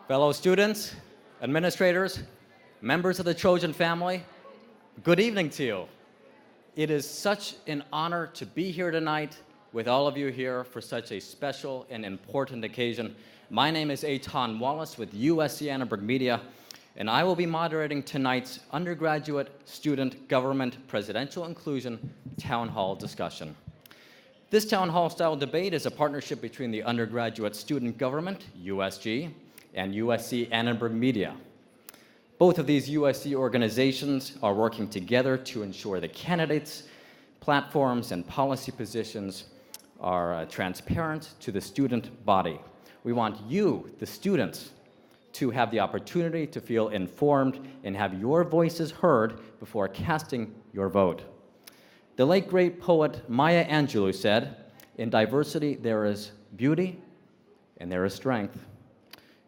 Fellow students, administrators, members of the Trojan family, good evening to you. It is such an honor to be here tonight with all of you here for such a special and important occasion. My name is Eytan Wallace with USC Annenberg Media, and I will be moderating tonight's undergraduate student government presidential inclusion town hall discussion. This town hall style debate is a partnership between the undergraduate student government, USG, and USC Annenberg Media. Both of these USC organizations are working together to ensure the candidates, platforms, and policy positions are transparent to the student body. We want you, the students, to have the opportunity to feel informed and have your voices heard before casting your vote. The late great poet Maya Angelou said, "In diversity there is beauty and there is strength."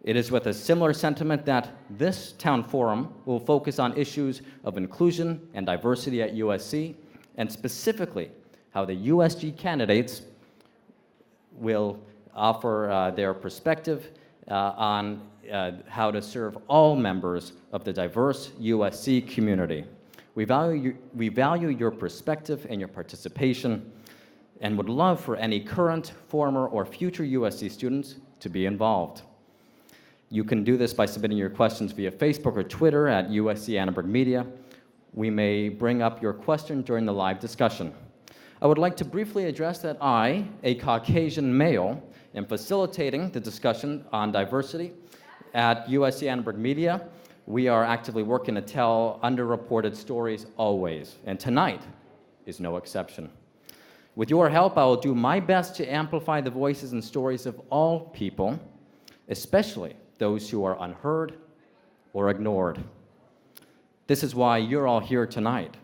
It is with a similar sentiment that this town forum will focus on issues of inclusion and diversity at USC, and specifically how the USG candidates will offer their perspective on how to serve all members of the diverse USC community. We value your perspective and your participation, and would love for any current, former, or future USC students to be involved. You can do this by submitting your questions via Facebook or Twitter at USC Annenberg Media. We may bring up your question during the live discussion. I would like to briefly address that I, a Caucasian male, am facilitating the discussion on diversity at USC Annenberg Media. We are actively working to tell underreported stories always, and tonight is no exception. With your help, I will do my best to amplify the voices and stories of all people, especially those who are unheard or ignored. This is why you're all here tonight.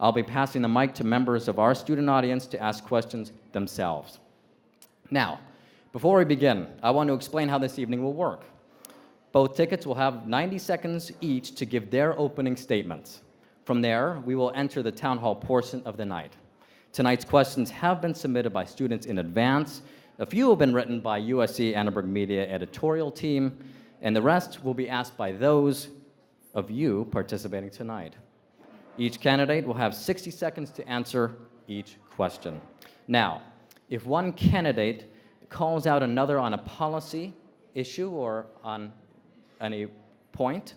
I'll be passing the mic to members of our student audience to ask questions themselves. Now, before we begin, I want to explain how this evening will work. Both tickets will have 90 seconds each to give their opening statements. From there, we will enter the town hall portion of the night. Tonight's questions have been submitted by students in advance. A few have been written by USC Annenberg Media editorial team, and the rest will be asked by those of you participating tonight. Each candidate will have 60 seconds to answer each question. Now, if one candidate calls out another on a policy issue or on any point,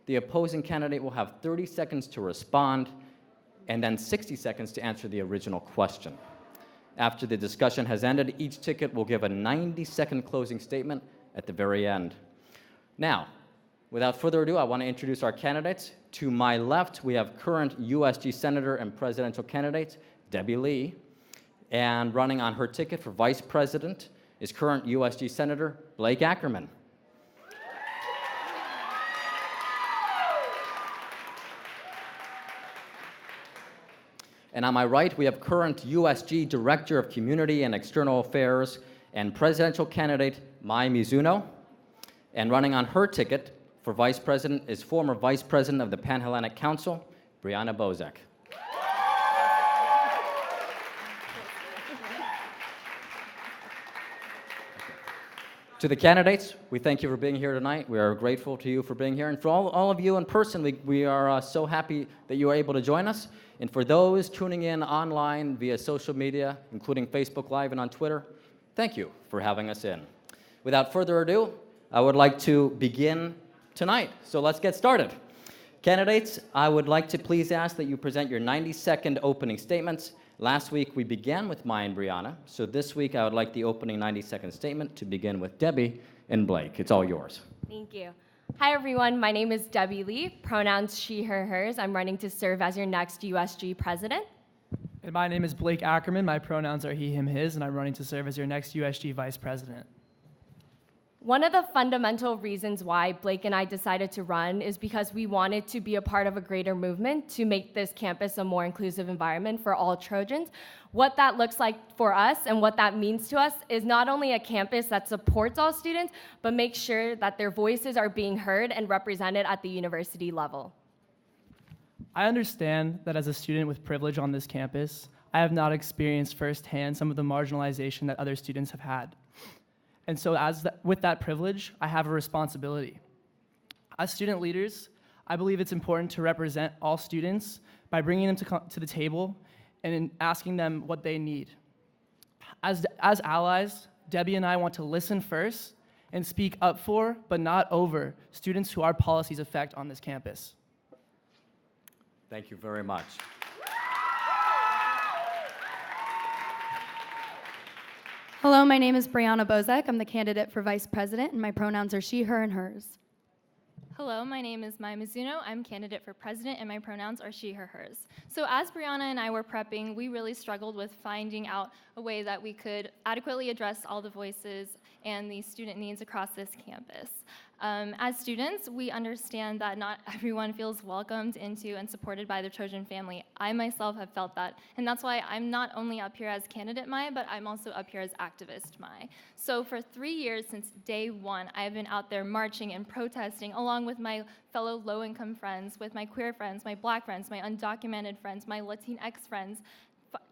the opposing candidate will have 30 seconds to respond and then 60 seconds to answer the original question. After the discussion has ended, each ticket will give a 90-second closing statement at the very end. Now, without further ado, I want to introduce our candidates. To my left, we have current USG Senator and presidential candidate, Debbie Lee. And running on her ticket for Vice President is current USG Senator, Blake Ackerman. And on my right, we have current USG Director of Community and External Affairs and presidential candidate, Mai Mizuno. And running on her ticket for Vice President is former Vice President of the Pan-Hellenic Council, Brianna Bozek. To the candidates, we thank you for being here tonight. We are grateful to you for being here. And for all of you in person, we are so happy that you are able to join us. And for those tuning in online via social media, including Facebook Live and on Twitter, thank you for having us in. Without further ado, I would like to begin tonight. So let's get started. Candidates, I would like to please ask that you present your 90-second opening statements. Last week, we began with Maya and Brianna, so this week I would like the opening 90-second statement to begin with Debbie and Blake. It's all yours. Thank you. Hi, everyone. My name is Debbie Lee, pronouns she, her, hers. I'm running to serve as your next USG president. And my name is Blake Ackerman. My pronouns are he, him, his, and I'm running to serve as your next USG vice president. One of the fundamental reasons why Blake and I decided to run is because we wanted to be a part of a greater movement to make this campus a more inclusive environment for all Trojans. What that looks like for us and what that means to us is not only a campus that supports all students, but makes sure that their voices are being heard and represented at the university level. I understand that as a student with privilege on this campus, I have not experienced firsthand some of the marginalization that other students have had. And so with that privilege, I have a responsibility. As student leaders, I believe it's important to represent all students by bringing them to the table and in asking them what they need. As allies, Debbie and I want to listen first and speak up for, but not over, students who our policies affect on this campus. Thank you very much. Hello, my name is Brianna Bozek. I'm the candidate for vice president, and my pronouns are she, her, and hers. Hello, my name is Mizuno. I'm candidate for president, and my pronouns are she, her, hers. So as Brianna and I were prepping, we really struggled with finding out a way that we could adequately address all the voices and the student needs across this campus. As students, we understand that not everyone feels welcomed into and supported by the Trojan family. I myself have felt that, and that's why I'm not only up here as candidate Mai, but I'm also up here as activist Mai. So for 3 years since day one, I've been out there marching and protesting along with my fellow low-income friends, with my queer friends, my black friends, my undocumented friends, my Latinx friends,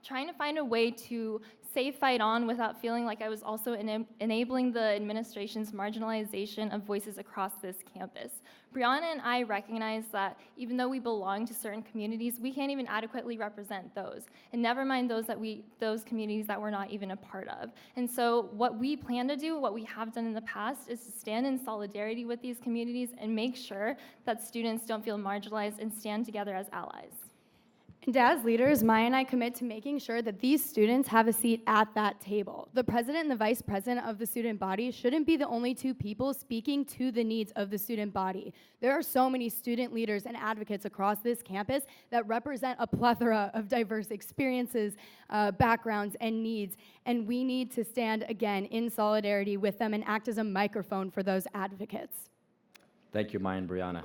trying to find a way to say fight on without feeling like I was also enabling the administration's marginalization of voices across this campus. Brianna and I recognize that even though we belong to certain communities, we can't even adequately represent those, and never mind those communities that we're not even a part of. And so what we plan to do, what we have done in the past, is to stand in solidarity with these communities and make sure that students don't feel marginalized and stand together as allies. And as leaders, Maya and I commit to making sure that these students have a seat at that table. The president and the vice president of the student body shouldn't be the only two people speaking to the needs of the student body. There are so many student leaders and advocates across this campus that represent a plethora of diverse experiences, backgrounds, and needs, and we need to stand again in solidarity with them and act as a microphone for those advocates. Thank you, Maya and Brianna.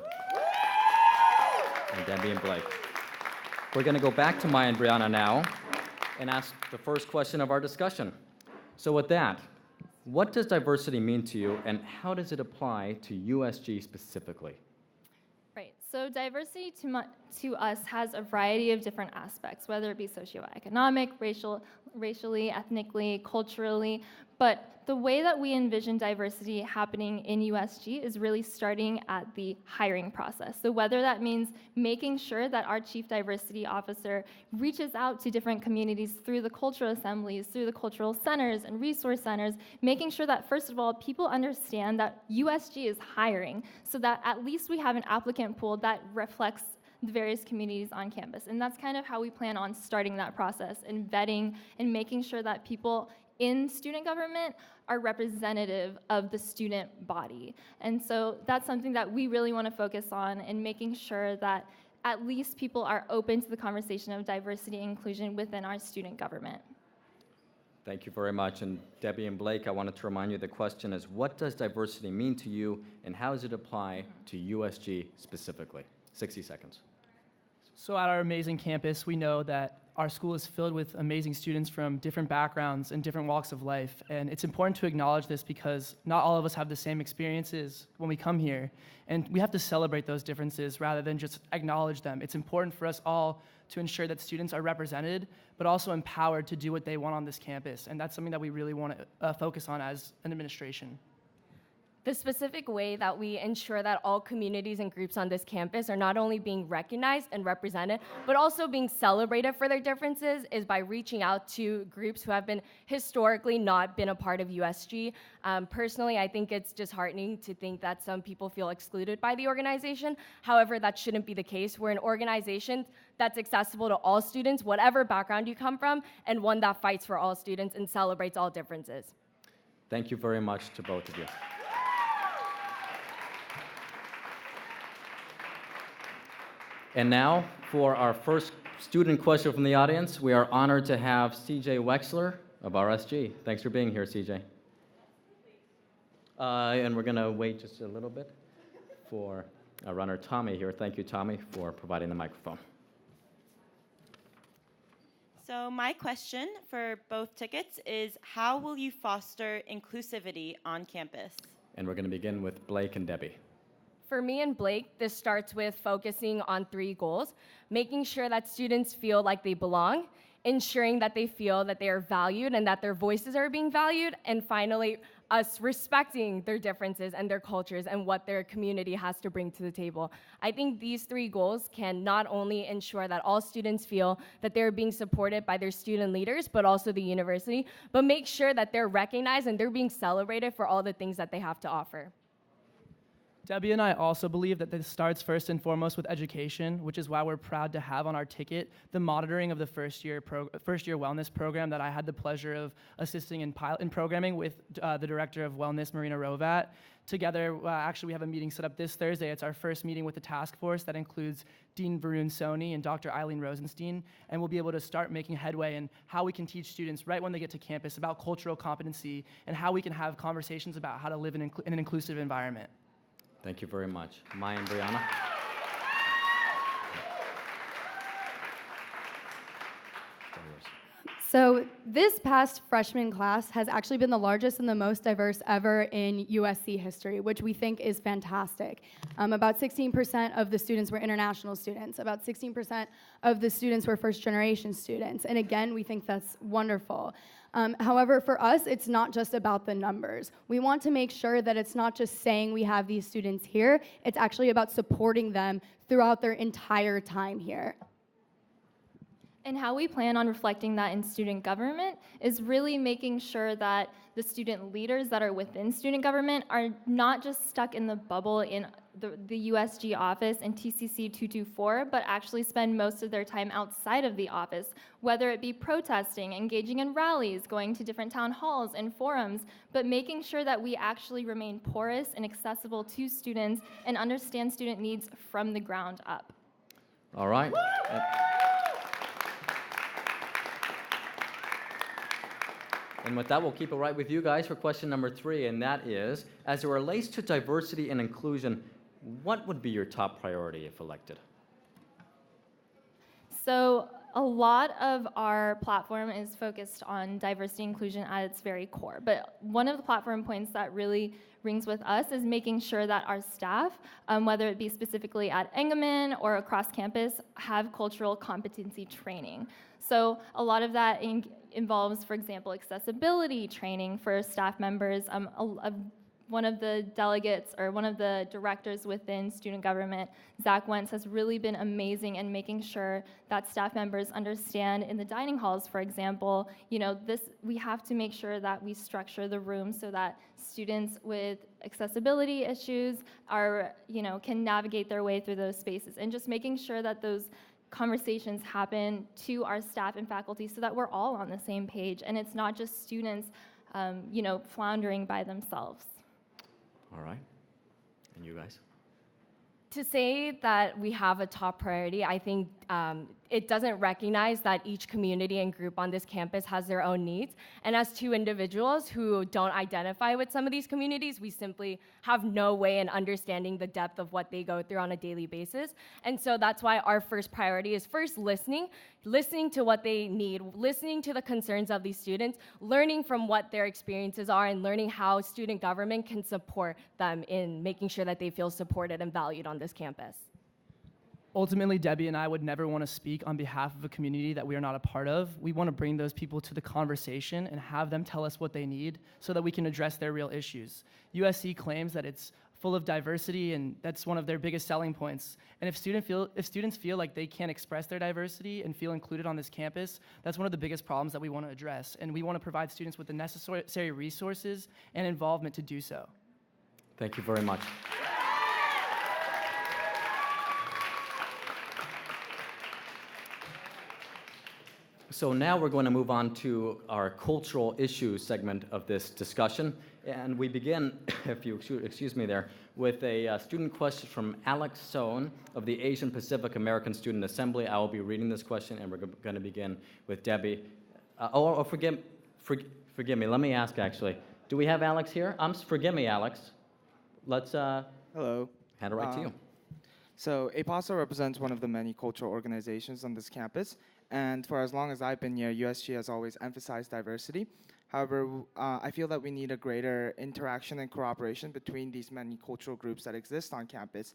And Debbie and Blake. We're going to go back to Maya and Brianna now and ask the first question of our discussion. So with that, what does diversity mean to you, and how does it apply to USG specifically? Right, so diversity to us has a variety of different aspects, whether it be socioeconomic, racially, ethnically, culturally, but the way that we envision diversity happening in USG is really starting at the hiring process. So whether that means making sure that our chief diversity officer reaches out to different communities through the cultural assemblies, through the cultural centers and resource centers, making sure that, first of all, people understand that USG is hiring, so that at least we have an applicant pool that reflects the various communities on campus. And that's kind of how we plan on starting that process and vetting and making sure that people in student government are representative of the student body. And so that's something that we really want to focus on, and making sure that at least people are open to the conversation of diversity and inclusion within our student government. Thank you very much. And Debbie and Blake, I wanted to remind you the question is, what does diversity mean to you, and how does it apply to USG specifically? 60 seconds. So at our amazing campus, we know that our school is filled with amazing students from different backgrounds and different walks of life. And it's important to acknowledge this because not all of us have the same experiences when we come here. And we have to celebrate those differences rather than just acknowledge them. It's important for us all to ensure that students are represented, but also empowered to do what they want on this campus. And that's something that we really want to focus on as an administration. The specific way that we ensure that all communities and groups on this campus are not only being recognized and represented, but also being celebrated for their differences is by reaching out to groups who have been historically not been a part of USG. Personally, I think it's disheartening to think that some people feel excluded by the organization. However, that shouldn't be the case. We're an organization that's accessible to all students, whatever background you come from, and one that fights for all students and celebrates all differences. Thank you very much to both of you. And now, for our first student question from the audience, we are honored to have CJ Wechsler of RSG. Thanks for being here, CJ. And we're going to wait just a little bit for our runner, Tommy, here. Thank you, Tommy, for providing the microphone. So my question for both tickets is, how will you foster inclusivity on campus? And we're going to begin with Blake and Debbie. For me and Blake, this starts with focusing on 3 goals: making sure that students feel like they belong, ensuring that they feel that they are valued and that their voices are being valued, and finally, us respecting their differences and their cultures and what their community has to bring to the table. I think these three goals can not only ensure that all students feel that they're being supported by their student leaders, but also the university, but make sure that they're recognized and they're being celebrated for all the things that they have to offer. Debbie and I also believe that this starts first and foremost with education, which is why we're proud to have on our ticket the monitoring of the first year wellness program that I had the pleasure of assisting in programming with the director of wellness, Marina Rovat. Together, actually, we have a meeting set up this Thursday. It's our first meeting with the task force that includes Dean Varun Soni and Dr. Eileen Rosenstein, and we'll be able to start making headway in how we can teach students right when they get to campus about cultural competency and how we can have conversations about how to live in an inclusive environment. Thank you very much. Maya and Brianna? So this past freshman class has actually been the largest and the most diverse ever in USC history, which we think is fantastic. About 16% of the students were international students. About 16% of the students were first-generation students. And again, we think that's wonderful. However, for us, it's not just about the numbers. We want to make sure that it's not just saying we have these students here, it's actually about supporting them throughout their entire time here. And how we plan on reflecting that in student government is really making sure that the student leaders that are within student government are not just stuck in the bubble in the USG office and TCC 224, but actually spend most of their time outside of the office, whether it be protesting, engaging in rallies, going to different town halls and forums, but making sure that we actually remain porous and accessible to students and understand student needs from the ground up. All right. And with that, we'll keep it right with you guys for question number 3, and that is, as it relates to diversity and inclusion, what would be your top priority if elected? So a lot of our platform is focused on diversity and inclusion at its very core, but one of the platform points that really rings with us is making sure that our staff, whether it be specifically at Ackerman or across campus, have cultural competency training. So a lot of that involves, for example, accessibility training for staff members. One of the delegates or one of the directors within student government, Zach Wentz, has really been amazing in making sure that staff members understand in the dining halls, for example, we have to make sure that we structure the room so that students with accessibility issues can navigate their way through those spaces, and just making sure that those conversations happen to our staff and faculty so that we're all on the same page and it's not just students, floundering by themselves. All right. And you guys? To say that we have a top priority, I think it doesn't recognize that each community and group on this campus has their own needs. And as two individuals who don't identify with some of these communities, we simply have no way in understanding the depth of what they go through on a daily basis. And so that's why our first priority is first listening to what they need, listening to the concerns of these students, learning from what their experiences are, and learning how student government can support them in making sure that they feel supported and valued on this campus. Ultimately, Debbie and I would never want to speak on behalf of a community that we are not a part of. We want to bring those people to the conversation and have them tell us what they need so that we can address their real issues. USC claims that it's full of diversity, and that's one of their biggest selling points. And if students feel like they can't express their diversity and feel included on this campus, that's one of the biggest problems that we want to address. And we want to provide students with the necessary resources and involvement to do so. Thank you very much. So now we're going to move on to our cultural issues segment of this discussion. And we begin, if you excuse me there, with a student question from Alex Sohn of the Asian Pacific American Student Assembly. I will be reading this question, and we're going to begin with Debbie. Forgive me, let me ask actually. Do we have Alex here? Forgive me, Alex. Let's Hello. hand it right to you. So APOSA represents one of the many cultural organizations on this campus, and for as long as I've been here, USG has always emphasized diversity. However, I feel that we need a greater interaction and cooperation between these many cultural groups that exist on campus.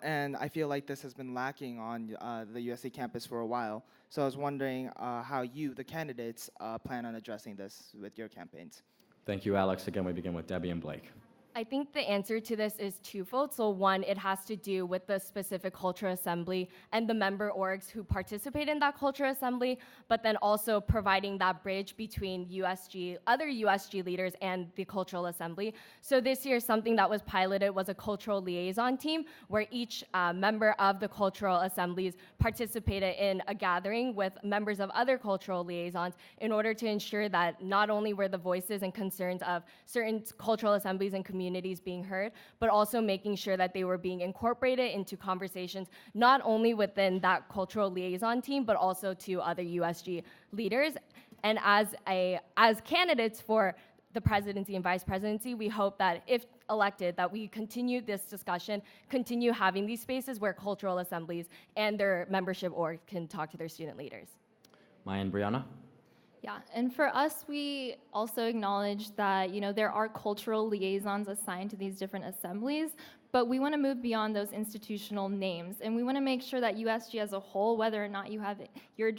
And I feel like this has been lacking on the USC campus for a while. So I was wondering how you, the candidates, plan on addressing this with your campaigns. Thank you, Alex. Again, we begin with Debbie and Blake. I think the answer to this is twofold. So one, it has to do with the specific cultural assembly and the member orgs who participate in that cultural assembly, but then also providing that bridge between USG, other USG leaders and the cultural assembly. So this year, something that was piloted was a cultural liaison team where each member of the cultural assemblies participated in a gathering with members of other cultural liaisons in order to ensure that not only were the voices and concerns of certain cultural assemblies and communities being heard, but also making sure that they were being incorporated into conversations not only within that cultural liaison team, but also to other USG leaders. And as candidates for the presidency and vice presidency, we hope that if elected, that we continue this discussion, continue having these spaces where cultural assemblies and their membership org can talk to their student leaders. Maya and Brianna? Yeah, and for us, we also acknowledge that, there are cultural liaisons assigned to these different assemblies, but we want to move beyond those institutional names, and we want to make sure that USG as a whole, whether or not you have your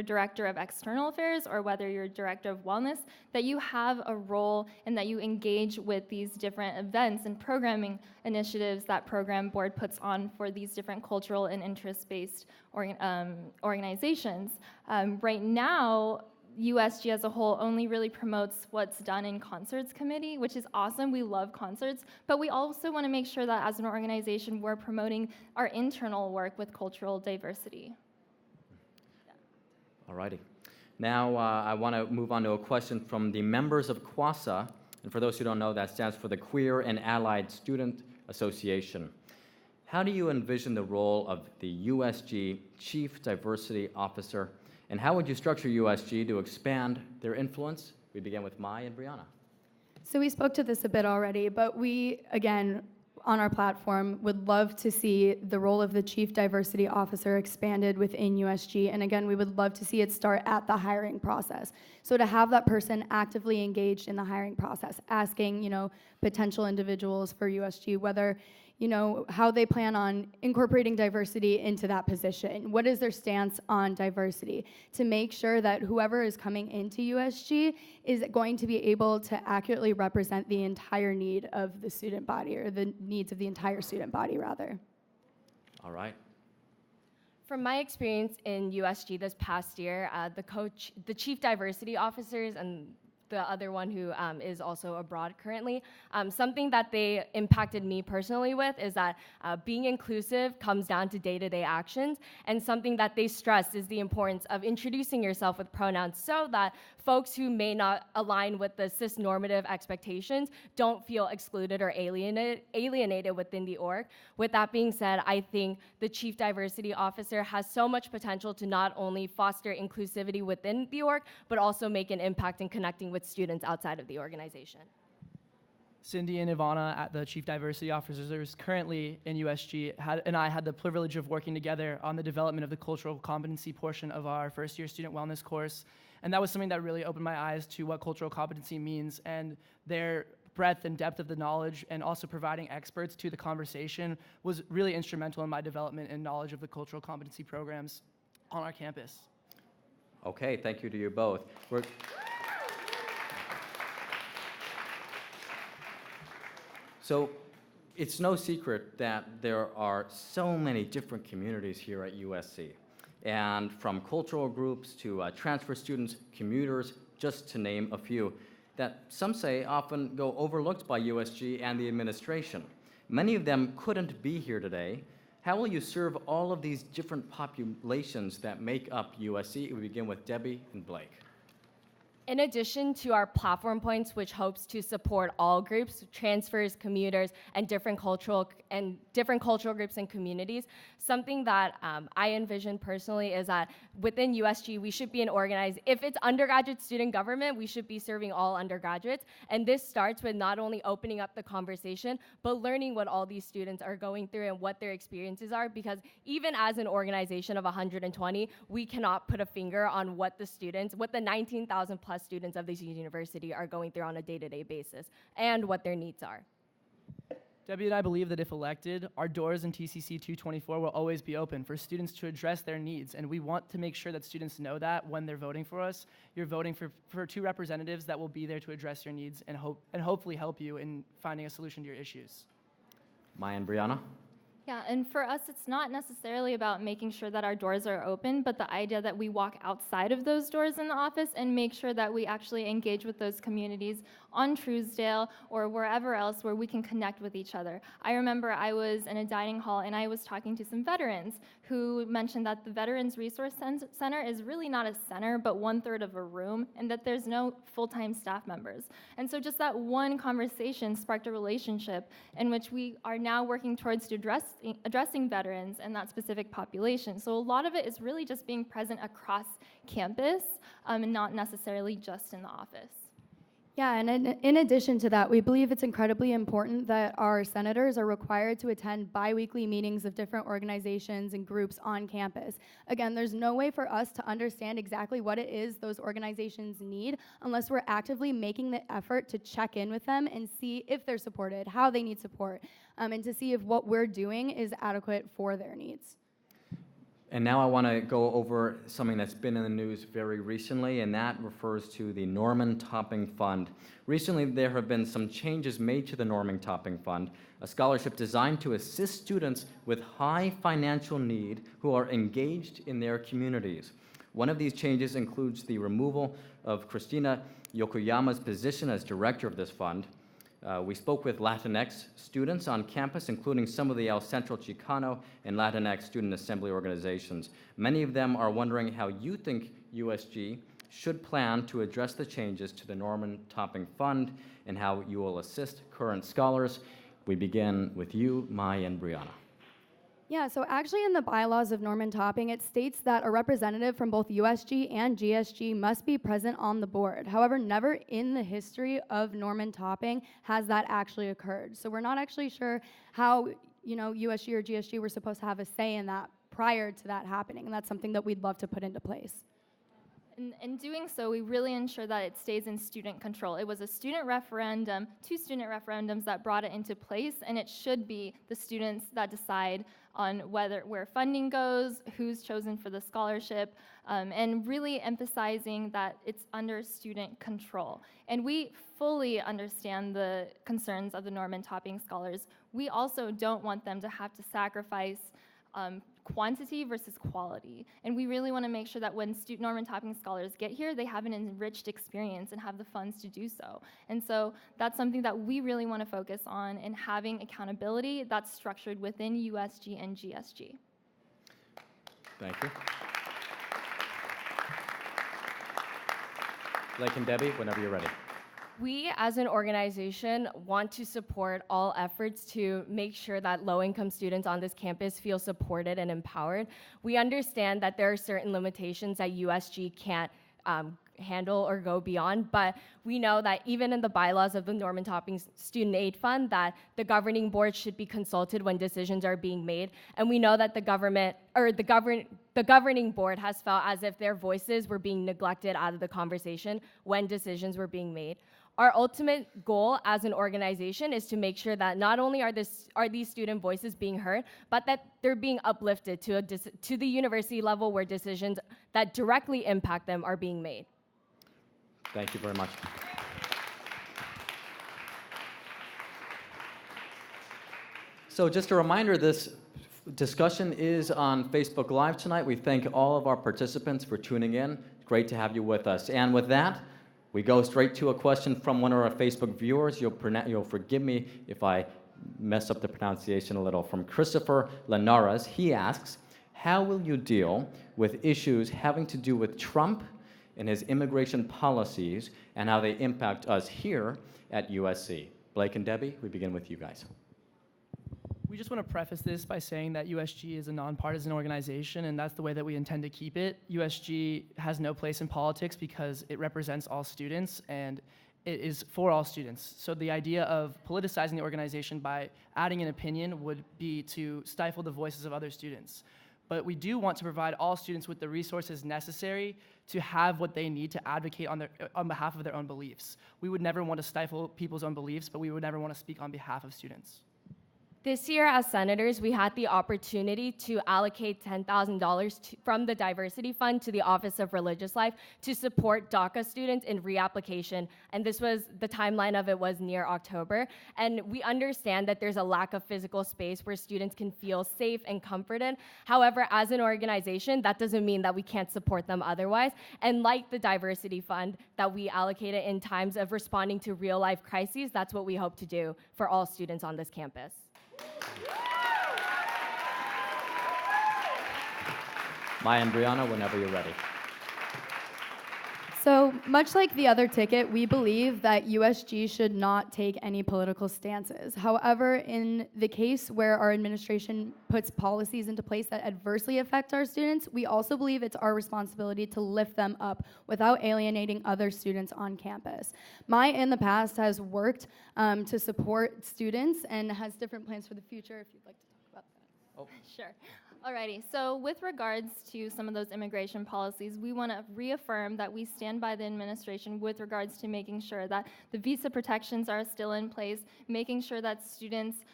director of external affairs or whether you're director of wellness, that you have a role and that you engage with these different events and programming initiatives that program board puts on for these different cultural and interest-based organizations. Right now, USG as a whole only really promotes what's done in concerts committee, which is awesome. We love concerts, but we also want to make sure that as an organization, we're promoting our internal work with cultural diversity. All righty. Now I want to move on to a question from the members of QASA, and for those who don't know, that stands for the Queer and Allied Student Association. How do you envision the role of the USG Chief Diversity Officer, and how would you structure USG to expand their influence? We begin with Mai and Brianna. So we spoke to this a bit already, but we, again, on our platform, would love to see the role of the Chief Diversity Officer expanded within USG. And again, we would love to see it start at the hiring process. So to have that person actively engaged in the hiring process, asking, potential individuals for USG, whether, how they plan on incorporating diversity into that position. What is their stance on diversity? To make sure that whoever is coming into USG is going to be able to accurately represent the entire need of the student body, or the needs of the entire student body, rather. All right. From my experience in USG this past year, the chief diversity officers and the other one who is also abroad currently. Something that they impacted me personally with is that being inclusive comes down to day-to-day actions, and something that they stress is the importance of introducing yourself with pronouns so that folks who may not align with the cis-normative expectations don't feel excluded or alienated within the org. With that being said, I think the Chief Diversity Officer has so much potential to not only foster inclusivity within the org, but also make an impact in connecting with students outside of the organization. Cindy and Ivana, at the Chief Diversity Officers currently in USG, and I had the privilege of working together on the development of the cultural competency portion of our first-year student wellness course. And that was something that really opened my eyes to what cultural competency means, and their breadth and depth of the knowledge, and also providing experts to the conversation was really instrumental in my development and knowledge of the cultural competency programs on our campus. Okay, thank you to you both. So it's no secret that there are so many different communities here at USC. And from cultural groups to transfer students, commuters, just to name a few, that some say often go overlooked by USG and the administration. Many of them couldn't be here today. How will you serve all of these different populations that make up USC? We begin with Debbie and Blake. In addition to our platform points, which hopes to support all groups, transfers, commuters, and different cultural groups and communities, something that I envision personally is that within USG, we should be an organized, if it's undergraduate student government, we should be serving all undergraduates. And this starts with not only opening up the conversation, but learning what all these students are going through and what their experiences are, because even as an organization of 120, we cannot put a finger on what the 19,000 plus students of this university are going through on a day-to-day basis and what their needs are. Debbie and I believe that if elected, our doors in TCC 224 will always be open for students to address their needs, and we want to make sure that students know that when they're voting for us. You're voting for two representatives that will be there to address your needs and hopefully help you in finding a solution to your issues. Maya and Brianna? Yeah, and for us, it's not necessarily about making sure that our doors are open, but the idea that we walk outside of those doors in the office and make sure that we actually engage with those communities on Truesdale or wherever else where we can connect with each other. I remember I was in a dining hall and I was talking to some veterans who mentioned that the Veterans Resource Center is really not a center, but 1/3 of a room, and that there's no full-time staff members. And so just that one conversation sparked a relationship in which we are now working towards to addressing veterans and that specific population. So a lot of it is really just being present across campus and not necessarily just in the office. Yeah, and in addition to that, we believe it's incredibly important that our senators are required to attend bi-weekly meetings of different organizations and groups on campus. Again, there's no way for us to understand exactly what it is those organizations need unless we're actively making the effort to check in with them and see if they're supported, how they need support, and to see if what we're doing is adequate for their needs. And now I want to go over something that's been in the news very recently, and that refers to the Norman Topping Fund. Recently, there have been some changes made to the Norman Topping Fund, a scholarship designed to assist students with high financial need who are engaged in their communities. One of these changes includes the removal of Christina Yokoyama's position as director of this fund. We spoke with Latinx students on campus, including some of the El Centro Chicano and Latinx student assembly organizations. Many of them are wondering how you think USG should plan to address the changes to the Norman Topping Fund and how you will assist current scholars. We begin with you, Maya and Brianna. Yeah, so actually in the bylaws of Norman Topping, it states that a representative from both USG and GSG must be present on the board. However, never in the history of Norman Topping has that actually occurred. So we're not actually sure how, USG or GSG were supposed to have a say in that prior to that happening, and that's something that we'd love to put into place. In doing so, we really ensure that it stays in student control. It was a student referendum, 2 student referendums that brought it into place, and it should be the students that decide on where funding goes, who's chosen for the scholarship, and really emphasizing that it's under student control. And we fully understand the concerns of the Norman Topping scholars. We also don't want them to have to sacrifice quantity versus quality. And we really want to make sure that when Norman Topping scholars get here, they have an enriched experience and have the funds to do so. And so that's something that we really want to focus on, and having accountability that's structured within USG and GSG. Thank you. Blake and Debbie, whenever you're ready. We, as an organization, want to support all efforts to make sure that low-income students on this campus feel supported and empowered. We understand that there are certain limitations that USG can't handle or go beyond, but we know that even in the bylaws of the Norman Topping Student Aid Fund, that the governing board should be consulted when decisions are being made, and we know that the governing board has felt as if their voices were being neglected out of the conversation when decisions were being made. Our ultimate goal as an organization is to make sure that not only are these student voices being heard, but that they're being uplifted to the university level where decisions that directly impact them are being made. Thank you very much. So just a reminder, this discussion is on Facebook Live tonight. We thank all of our participants for tuning in. It's great to have you with us. And with that, we go straight to a question from one of our Facebook viewers. You'll forgive me if I mess up the pronunciation a little. From Christopher Linares, he asks, how will you deal with issues having to do with Trump and his immigration policies and how they impact us here at USC? Blake and Debbie, we begin with you guys. We just want to preface this by saying that USG is a nonpartisan organization, and that's the way that we intend to keep it. USG has no place in politics because it represents all students, and it is for all students. So the idea of politicizing the organization by adding an opinion would be to stifle the voices of other students. But we do want to provide all students with the resources necessary to have what they need to advocate on behalf of their own beliefs. We would never want to stifle people's own beliefs, but we would never want to speak on behalf of students. This year, as senators, we had the opportunity to allocate $10,000 from the Diversity Fund to the Office of Religious Life to support DACA students in reapplication. And this was, the timeline of it was near October. And we understand that there's a lack of physical space where students can feel safe and comforted. However, as an organization, that doesn't mean that we can't support them otherwise. And like the Diversity Fund that we allocated in times of responding to real life crises, that's what we hope to do for all students on this campus. Maya and Brianna, whenever you're ready. So, much like the other ticket, we believe that USG should not take any political stances. However, in the case where our administration puts policies into place that adversely affect our students, we also believe it's our responsibility to lift them up without alienating other students on campus. Maya, in the past, has worked to support students and has different plans for the future, if you'd like to talk about that. Oh. Sure. Alrighty, so with regards to some of those immigration policies, we want to reaffirm that we stand by the administration with regards to making sure that the visa protections are still in place, making sure that students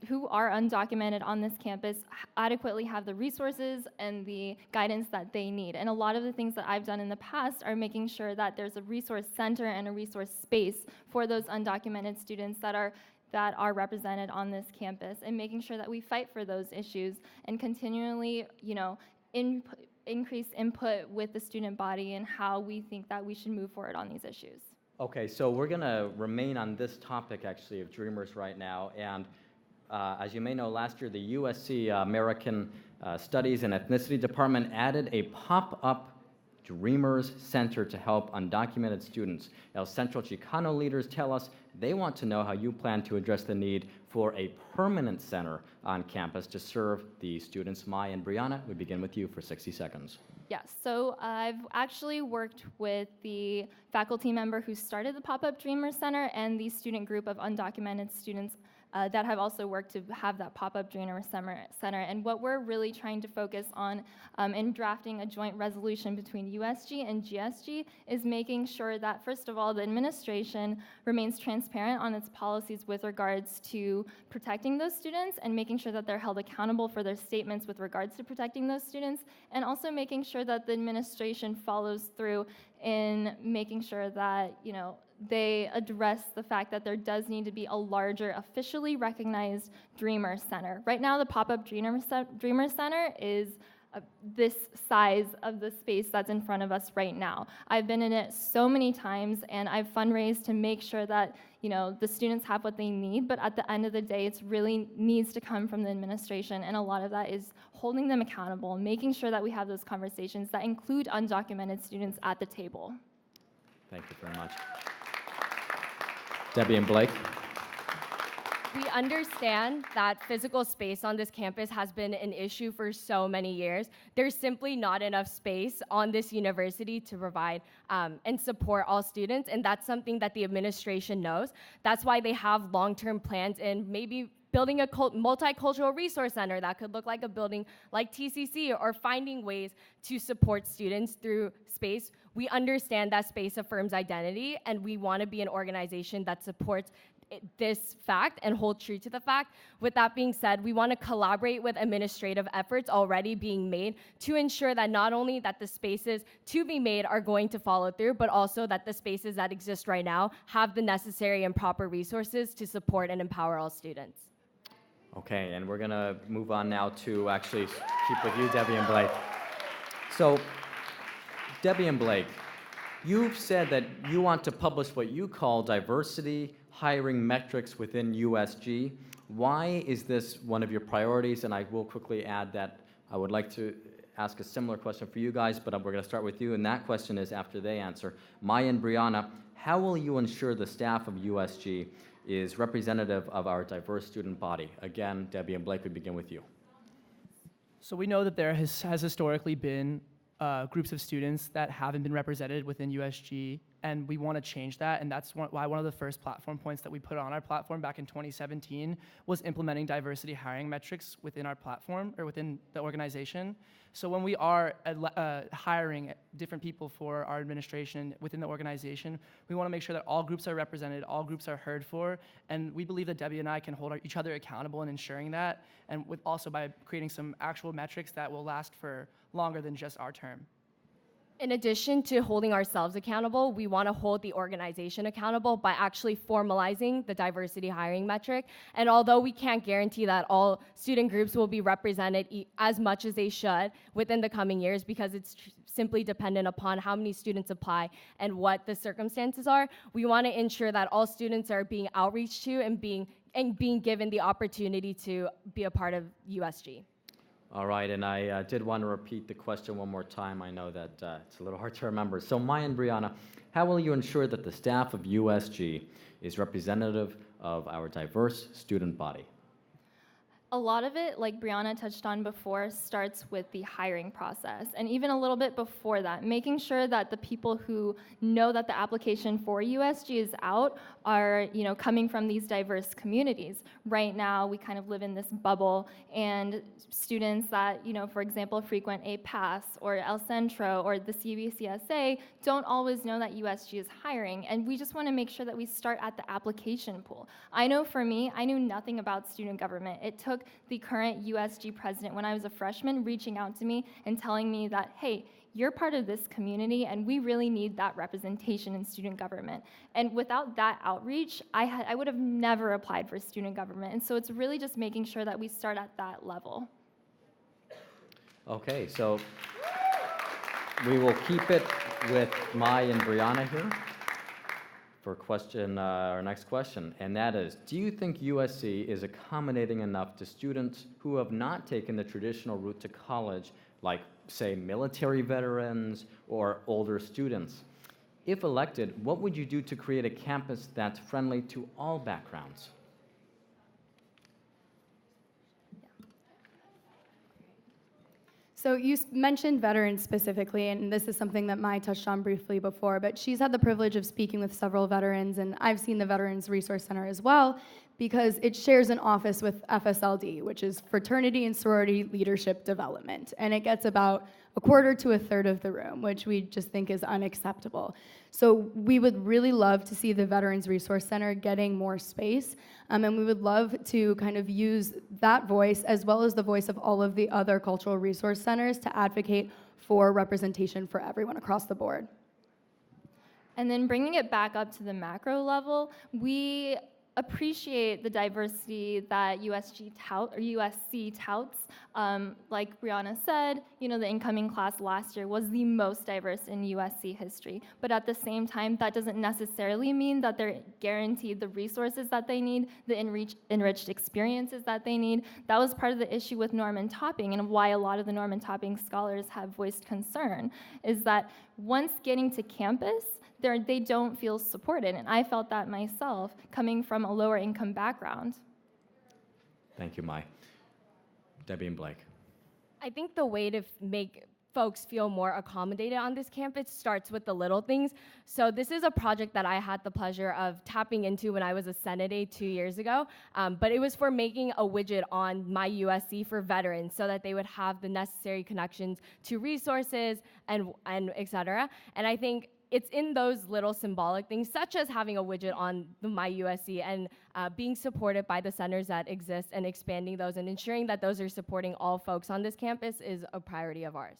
who are undocumented on this campus adequately have the resources and the guidance that they need. And a lot of the things that I've done in the past are making sure that there's a resource center and a resource space for those undocumented students that are represented on this campus, and making sure that we fight for those issues and continually, increase input with the student body and how we think that we should move forward on these issues. Okay, so we're going to remain on this topic, actually, of Dreamers right now. And as you may know, last year, the USC American Studies and Ethnicity Department added a pop-up Dreamers Center to help undocumented students. El Centro Chicano leaders tell us they want to know how you plan to address the need for a permanent center on campus to serve the students. Maya and Brianna, we begin with you for 60 seconds. Yes, so I've actually worked with the faculty member who started the Pop-Up Dreamers Center and the student group of undocumented students that have also worked to have that Pop-Up Dreamers Center. And what we're really trying to focus on in drafting a joint resolution between USG and GSG is making sure that, first of all, the administration remains transparent on its policies with regards to protecting those students and making sure that they're held accountable for their statements with regards to protecting those students, and also making sure that the administration follows through in making sure that, they address the fact that there does need to be a larger, officially recognized Dreamer Center. Right now, the Pop-Up Dreamer Center is this size of the space that's in front of us right now. I've been in it so many times, and I've fundraised to make sure that the students have what they need, but at the end of the day, it really needs to come from the administration, and a lot of that is holding them accountable, making sure that we have those conversations that include undocumented students at the table. Thank you very much. Debbie and Blake. We understand that physical space on this campus has been an issue for so many years. There's simply not enough space on this university to provide and support all students, and that's something that the administration knows. That's why they have long-term plans in maybe building a multicultural resource center that could look like a building like TCC, or finding ways to support students through space. We understand that space affirms identity, and we want to be an organization that supports this fact and hold true to the fact. With that being said, we want to collaborate with administrative efforts already being made to ensure that not only that the spaces to be made are going to follow through, but also that the spaces that exist right now have the necessary and proper resources to support and empower all students. Okay, and we're going to move on now to actually keep with you, Debbie and Blake. So, Debbie and Blake, you've said that you want to publish what you call diversity hiring metrics within USG. Why is this one of your priorities? And I will quickly add that I would like to ask a similar question for you guys, but we're going to start with you, and that question is after they answer. Maya and Brianna, how will you ensure the staff of USG is representative of our diverse student body? Again, Debbie and Blake, we begin with you. So we know that there has historically been groups of students that haven't been represented within USG, and we want to change that, and that's why one of the first platform points that we put on our platform back in 2017 was implementing diversity hiring metrics within our platform, or within the organization. So when we are hiring different people for our administration within the organization, we want to make sure that all groups are represented, all groups are heard for, and we believe that Debbie and I can hold each other accountable in ensuring that, and with also by creating some actual metrics that will last for longer than just our term. In addition to holding ourselves accountable, we want to hold the organization accountable by actually formalizing the diversity hiring metric. And although we can't guarantee that all student groups will be represented as much as they should within the coming years, because it's simply dependent upon how many students apply and what the circumstances are, we want to ensure that all students are being outreached to and being given the opportunity to be a part of USG. All right, and I did want to repeat the question one more time. I know that it's a little hard to remember. So Maya and Brianna, how will you ensure that the staff of USG is representative of our diverse student body? A lot of it, like Brianna touched on before, starts with the hiring process. And even a little bit before that, making sure that the people who know that the application for USG is out are, coming from these diverse communities. Right now, we kind of live in this bubble, and students that, for example, frequent APAS or El Centro or the CBCSA don't always know that USG is hiring. And we just want to make sure that we start at the application pool. I know for me, I knew nothing about student government. It took the current USG president, when I was a freshman, reaching out to me and telling me that, hey, you're part of this community and we really need that representation in student government. And without that outreach, I would have never applied for student government. And so it's really just making sure that we start at that level. Okay, so we will keep it with Maya and Brianna here for our next question, and that is, do you think USC is accommodating enough to students who have not taken the traditional route to college, like, say, military veterans or older students? If elected, what would you do to create a campus that's friendly to all backgrounds? So you mentioned veterans specifically, and this is something that Mai touched on briefly before, but she's had the privilege of speaking with several veterans, and I've seen the Veterans Resource Center as well, because it shares an office with FSLD, which is Fraternity and Sorority Leadership Development, and it gets about a quarter to a third of the room, which we just think is unacceptable. So we would really love to see the Veterans Resource Center getting more space, and we would love to kind of use that voice as well as the voice of all of the other cultural resource centers to advocate for representation for everyone across the board. And then bringing it back up to the macro level, we appreciate the diversity that USC touts. Like Brianna said, the incoming class last year was the most diverse in USC history. But at the same time, that doesn't necessarily mean that they're guaranteed the resources that they need, the enriched experiences that they need. That was part of the issue with Norman Topping, and why a lot of the Norman Topping scholars have voiced concern, is that once getting to campus, they don't feel supported, and I felt that myself, coming from a lower income background. Thank you, Mai. Debbie and Blake. I think the way to make folks feel more accommodated on this campus starts with the little things. So this is a project that I had the pleasure of tapping into when I was a Senate aide 2 years ago, but it was for making a widget on My USC for veterans so that they would have the necessary connections to resources and et cetera. And I think it's in those little symbolic things, such as having a widget on the My USC and being supported by the centers that exist and expanding those and ensuring that those are supporting all folks on this campus is a priority of ours.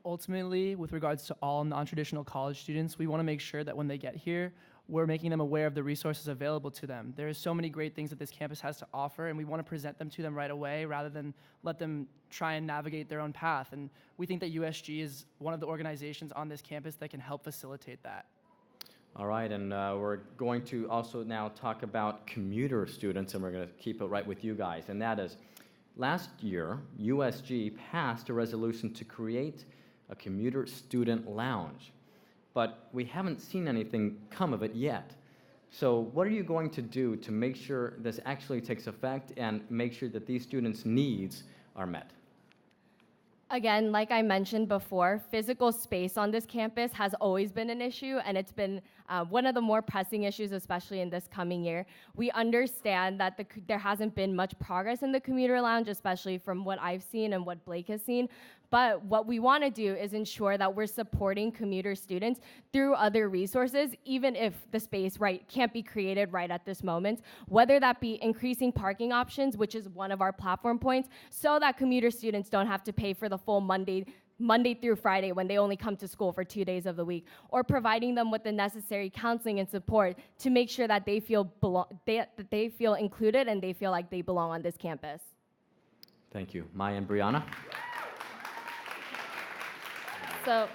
Ultimately, with regards to all non-traditional college students, we want to make sure that when they get here, we're making them aware of the resources available to them. There are so many great things that this campus has to offer, and we want to present them to them right away rather than let them try and navigate their own path. And we think that USG is one of the organizations on this campus that can help facilitate that. All right, and we're going to also now talk about commuter students, and we're going to keep it right with you guys. And that is, last year, USG passed a resolution to create a commuter student lounge, but we haven't seen anything come of it yet. So what are you going to do to make sure this actually takes effect and make sure that these students' needs are met? Again, like I mentioned before, physical space on this campus has always been an issue, and it's been one of the more pressing issues, especially in this coming year. We understand that there hasn't been much progress in the commuter lounge, especially from what I've seen and what Blake has seen. But what we want to do is ensure that we're supporting commuter students through other resources, even if the space can't be created right at this moment, whether that be increasing parking options, which is one of our platform points, so that commuter students don't have to pay for the full Monday through Friday when they only come to school for 2 days of the week, or providing them with the necessary counseling and support to make sure that they feel that they feel included and they feel like they belong on this campus. Thank you. Maya and Brianna? So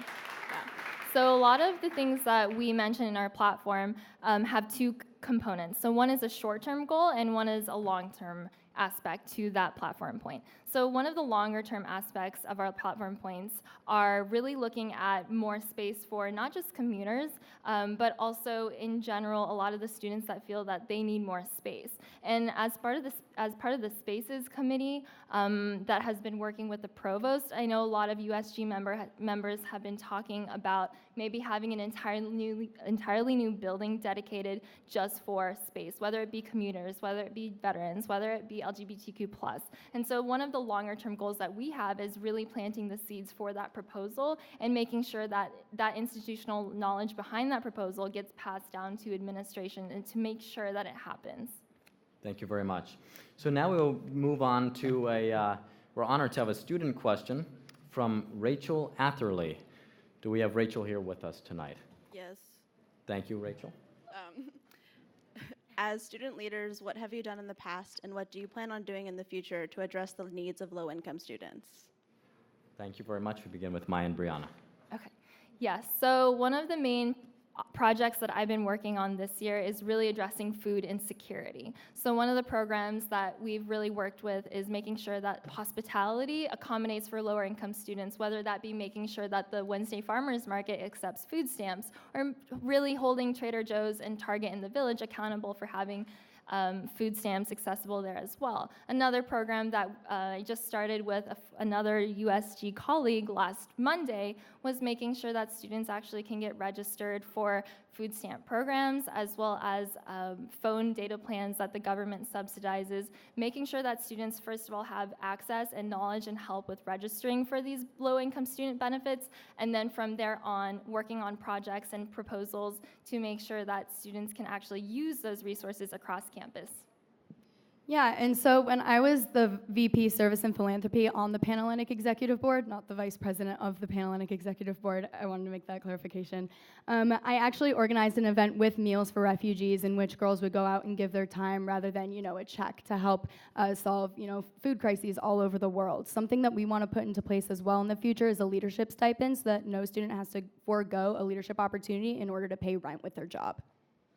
a lot of the things that we mentioned in our platform have two components. So one is a short-term goal and one is a long-term aspect to that platform point. So one of the longer-term aspects of our platform points are really looking at more space for not just commuters, but also in general, a lot of the students that feel that they need more space. And as part of the Spaces Committee that has been working with the Provost, I know a lot of USG members have been talking about maybe having an entirely new building dedicated just for space, whether it be commuters, whether it be veterans, whether it be LGBTQ+. And so one of the longer-term goals that we have is really planting the seeds for that proposal and making sure that that institutional knowledge behind that proposal gets passed down to administration and to make sure that it happens. Thank you very much. So now we'll move on to we're honored to have a student question from Rachel Atherly. Do we have Rachel here with us tonight? Yes. Thank you, Rachel. As student leaders, what have you done in the past and what do you plan on doing in the future to address the needs of low-income students? Thank you very much. We begin with Maya and Brianna. Okay. Yes. So one of the main projects that I've been working on this year is really addressing food insecurity. So one of the programs that we've really worked with is making sure that hospitality accommodates for lower income students, whether that be making sure that the Wednesday Farmers Market accepts food stamps, or really holding Trader Joe's and Target in the Village accountable for having food stamps accessible there as well. Another program that I just started with another USG colleague last Monday was making sure that students actually can get registered for food stamp programs, as well as phone data plans that the government subsidizes, making sure that students first of all have access and knowledge and help with registering for these low-income student benefits, and then from there on working on projects and proposals to make sure that students can actually use those resources across campus. Yeah, and so when I was the VP Service and Philanthropy on the Panhellenic Executive Board, not the Vice President of the Panhellenic Executive Board, I wanted to make that clarification, I actually organized an event with Meals for Refugees in which girls would go out and give their time rather than, a check to help solve, food crises all over the world. Something that we want to put into place as well in the future is a leadership stipend so that no student has to forego a leadership opportunity in order to pay rent with their job.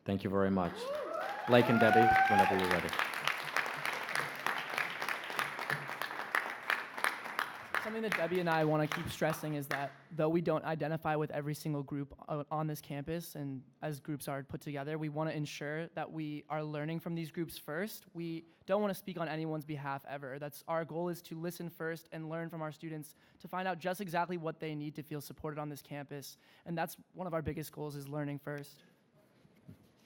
Thank you very much. Blake and Debbie, whenever you're ready. Something that Debbie and I want to keep stressing is that though we don't identify with every single group on this campus, and as groups are put together, we want to ensure that we are learning from these groups first. We don't want to speak on anyone's behalf ever. That's our goal, is to listen first and learn from our students to find out just exactly what they need to feel supported on this campus. And that's one of our biggest goals, is learning first.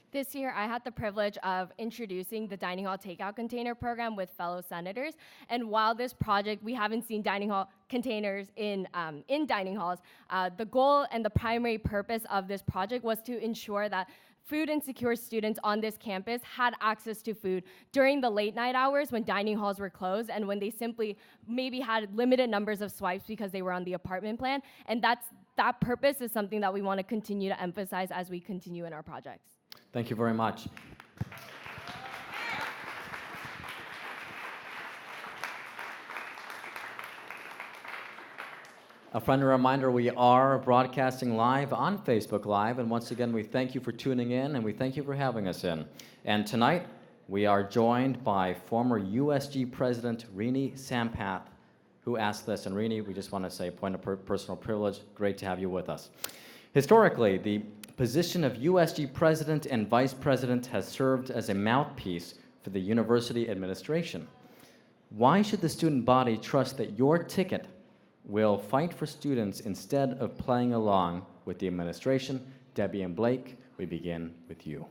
This year, I had the privilege of introducing the dining hall takeout container program with fellow senators. And while this project, we haven't seen dining hall containers in dining halls, the goal and the primary purpose of this project was to ensure that food insecure students on this campus had access to food during the late night hours when dining halls were closed and when they simply maybe had limited numbers of swipes because they were on the apartment plan. And that purpose is something that we want to continue to emphasize as we continue in our projects. Thank you very much. A friendly reminder, we are broadcasting live on Facebook Live, and once again, we thank you for tuning in, and we thank you for having us in. And tonight, we are joined by former USG President Rini Sampath, who asked this. And Rini, we just want to say, point of personal privilege, great to have you with us. Historically, the position of USG President and Vice President has served as a mouthpiece for the university administration. Why should the student body trust that your ticket will fight for students instead of playing along with the administration. Debbie and Blake, we begin with you.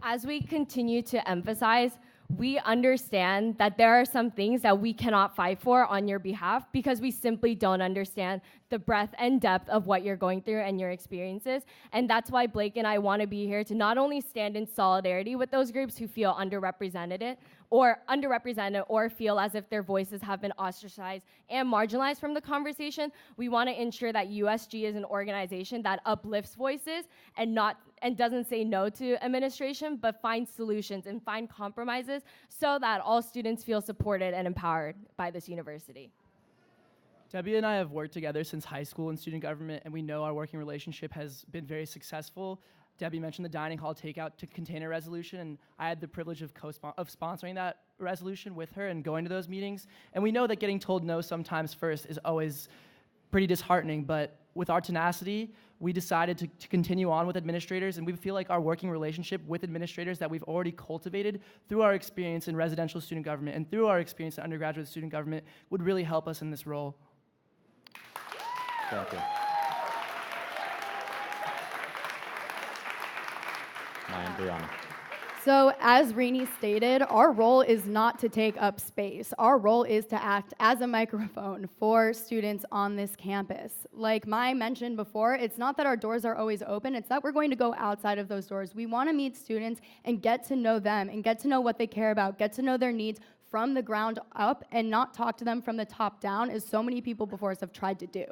As we continue to emphasize, we understand that there are some things that we cannot fight for on your behalf because we simply don't understand the breadth and depth of what you're going through and your experiences. And that's why Blake and I want to be here to not only stand in solidarity with those groups who feel underrepresented or feel as if their voices have been ostracized and marginalized from the conversation. We want to ensure that USG is an organization that uplifts voices and doesn't say no to administration, but finds solutions and find compromises so that all students feel supported and empowered by this university. Debbie and I have worked together since high school in student government, and we know our working relationship has been very successful. Debbie mentioned the dining hall takeout to container resolution, and I had the privilege of sponsoring that resolution with her and going to those meetings. And we know that getting told no sometimes first is always pretty disheartening, but with our tenacity, we decided to continue on with administrators, and we feel like our working relationship with administrators that we've already cultivated through our experience in residential student government and through our experience in undergraduate student government would really help us in this role. Thank you. Maya and Brianna. So as Rini stated, our role is not to take up space. Our role is to act as a microphone for students on this campus. Like Maya mentioned before, it's not that our doors are always open, it's that we're going to go outside of those doors. We want to meet students and get to know them and get to know what they care about, get to know their needs from the ground up and not talk to them from the top down as so many people before us have tried to do.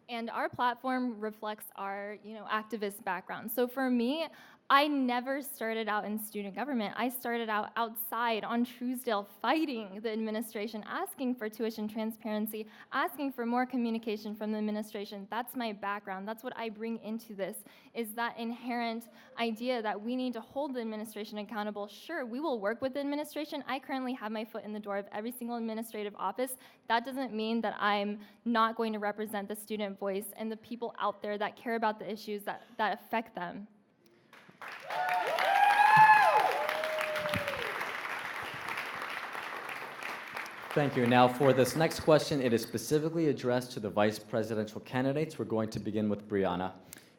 And our platform reflects our, activist background. So for me, I never started out in student government. I started out outside on Truesdale fighting the administration, asking for tuition transparency, asking for more communication from the administration. That's my background. That's what I bring into this, is that inherent idea that we need to hold the administration accountable. Sure, we will work with the administration. I currently have my foot in the door of every single administrative office. That doesn't mean that I'm not going to represent the student voice and the people out there that care about the issues that affect them. Thank you. Now for this next question, it is specifically addressed to the vice presidential candidates. We're going to begin with Brianna.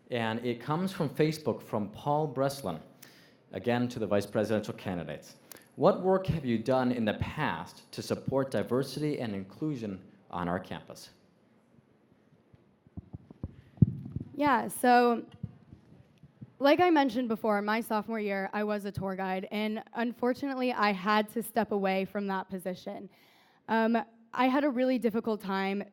And it comes from Facebook from Paul Breslin, again to the vice presidential candidates. What work have you done in the past to support diversity and inclusion on our campus? Yeah, so like I mentioned before, my sophomore year, I was a tour guide, and unfortunately, I had to step away from that position. I had a really difficult time,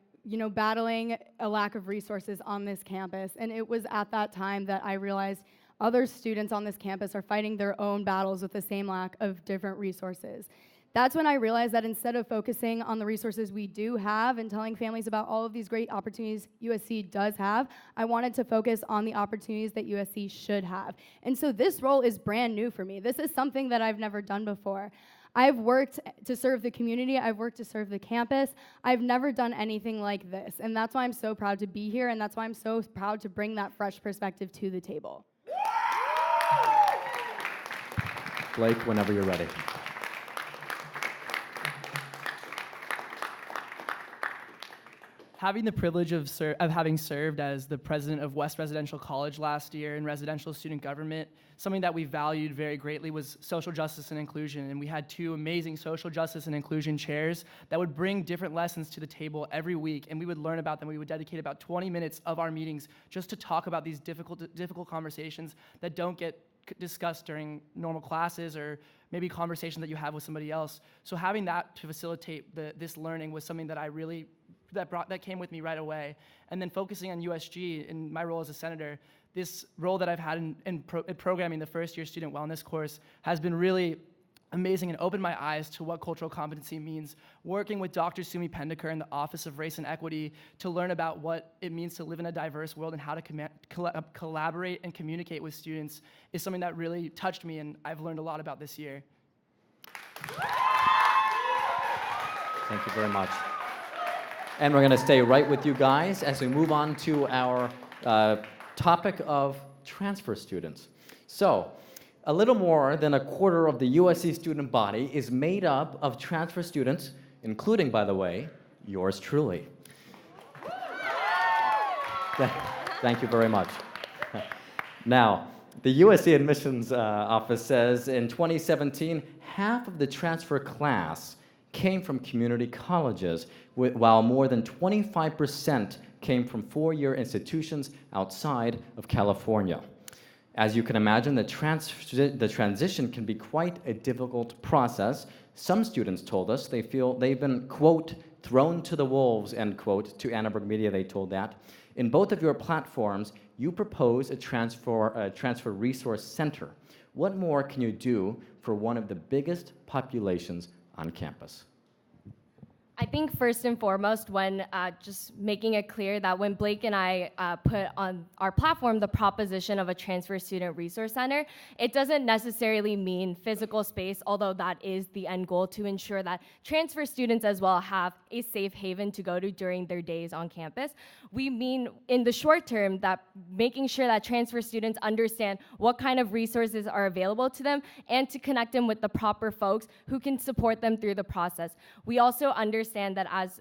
battling a lack of resources on this campus, and it was at that time that I realized other students on this campus are fighting their own battles with the same lack of different resources. That's when I realized that instead of focusing on the resources we do have and telling families about all of these great opportunities USC does have, I wanted to focus on the opportunities that USC should have. And so this role is brand new for me. This is something that I've never done before. I've worked to serve the community, I've worked to serve the campus. I've never done anything like this, and that's why I'm so proud to be here, and that's why I'm so proud to bring that fresh perspective to the table. Blake, whenever you're ready. Having the privilege of having served as the president of West Residential College last year in residential student government, something that we valued very greatly was social justice and inclusion. And we had two amazing social justice and inclusion chairs that would bring different lessons to the table every week, and we would learn about them. We would dedicate about 20 minutes of our meetings just to talk about these difficult conversations that don't get discussed during normal classes or maybe conversations that you have with somebody else. So having that to facilitate this learning was something that that came with me right away. And then focusing on USG in my role as a senator, this role that I've had in programming the first year student wellness course has been really amazing and opened my eyes to what cultural competency means. Working with Dr. Sumi Pendekar in the Office of Race and Equity to learn about what it means to live in a diverse world and how to collaborate and communicate with students is something that really touched me, and I've learned a lot about this year. Thank you very much. And we're going to stay right with you guys as we move on to our topic of transfer students. So, a little more than a quarter of the USC student body is made up of transfer students, including, by the way, yours truly. Thank you very much. Now, the USC admissions office says in 2017, half of the transfer class came from community colleges, while more than 25% came from four-year institutions outside of California. As you can imagine, the transition can be quite a difficult process. Some students told us they feel they've been, quote, thrown to the wolves, end quote, to Annenberg Media, they told that. In both of your platforms, you propose a transfer resource center. What more can you do for one of the biggest populations on campus? I think first and foremost, when just making it clear that when Blake and I put on our platform the proposition of a transfer student resource center, it doesn't necessarily mean physical space, although that is the end goal, to ensure that transfer students as well have a safe haven to go to during their days on campus. We mean in the short term that making sure that transfer students understand what kind of resources are available to them and to connect them with the proper folks who can support them through the process. We also understand that as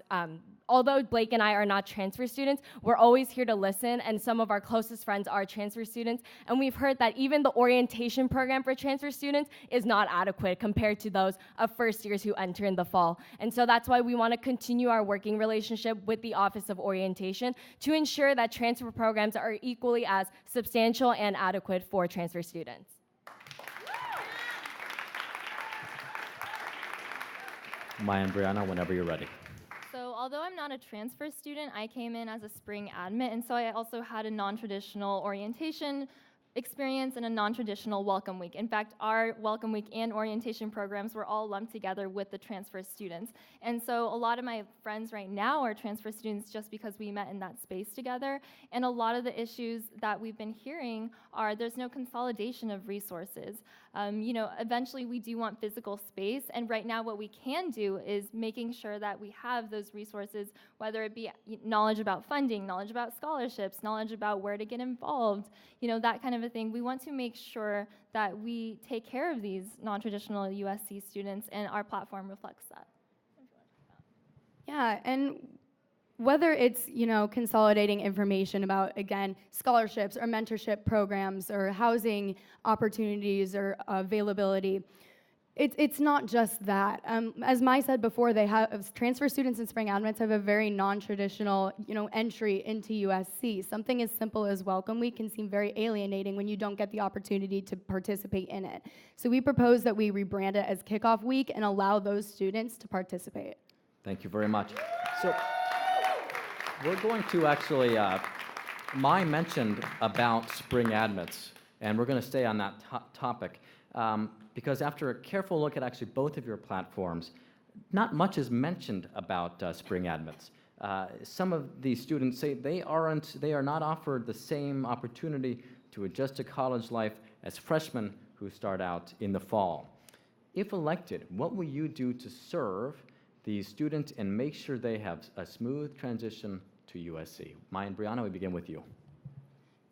although Blake and I are not transfer students, we're always here to listen, and some of our closest friends are transfer students, and we've heard that even the orientation program for transfer students is not adequate compared to those of first years who enter in the fall. And so that's why we want to continue our working relationship with the Office of Orientation to ensure that transfer programs are equally as substantial and adequate for transfer students. Maya and Brianna, whenever you're ready. So although I'm not a transfer student, I came in as a spring admit, and so I also had a non-traditional orientation experience and a non-traditional welcome week. In fact, our welcome week and orientation programs were all lumped together with the transfer students. And so a lot of my friends right now are transfer students just because we met in that space together. And a lot of the issues that we've been hearing are there's no consolidation of resources. Eventually we do want physical space, and right now what we can do is making sure that we have those resources, whether it be knowledge about funding, knowledge about scholarships, knowledge about where to get involved, that kind of a thing. We want to make sure that we take care of these non-traditional USC students, and our platform reflects that. Yeah, and whether it's, consolidating information about, again, scholarships or mentorship programs or housing opportunities or availability, it's not just that. As Mai said before, transfer students and spring admits have a very non-traditional, entry into USC. Something as simple as welcome week can seem very alienating when you don't get the opportunity to participate in it. So we propose that we rebrand it as kickoff week and allow those students to participate. Thank you very much. So we're going to actually, Mai mentioned about spring admits, and we're going to stay on that topic because after a careful look at actually both of your platforms, not much is mentioned about spring admits. Some of the students say they are not offered the same opportunity to adjust to college life as freshmen who start out in the fall. If elected, what will you do to serve these students and make sure they have a smooth transition to USC? Maya and Brianna, we begin with you.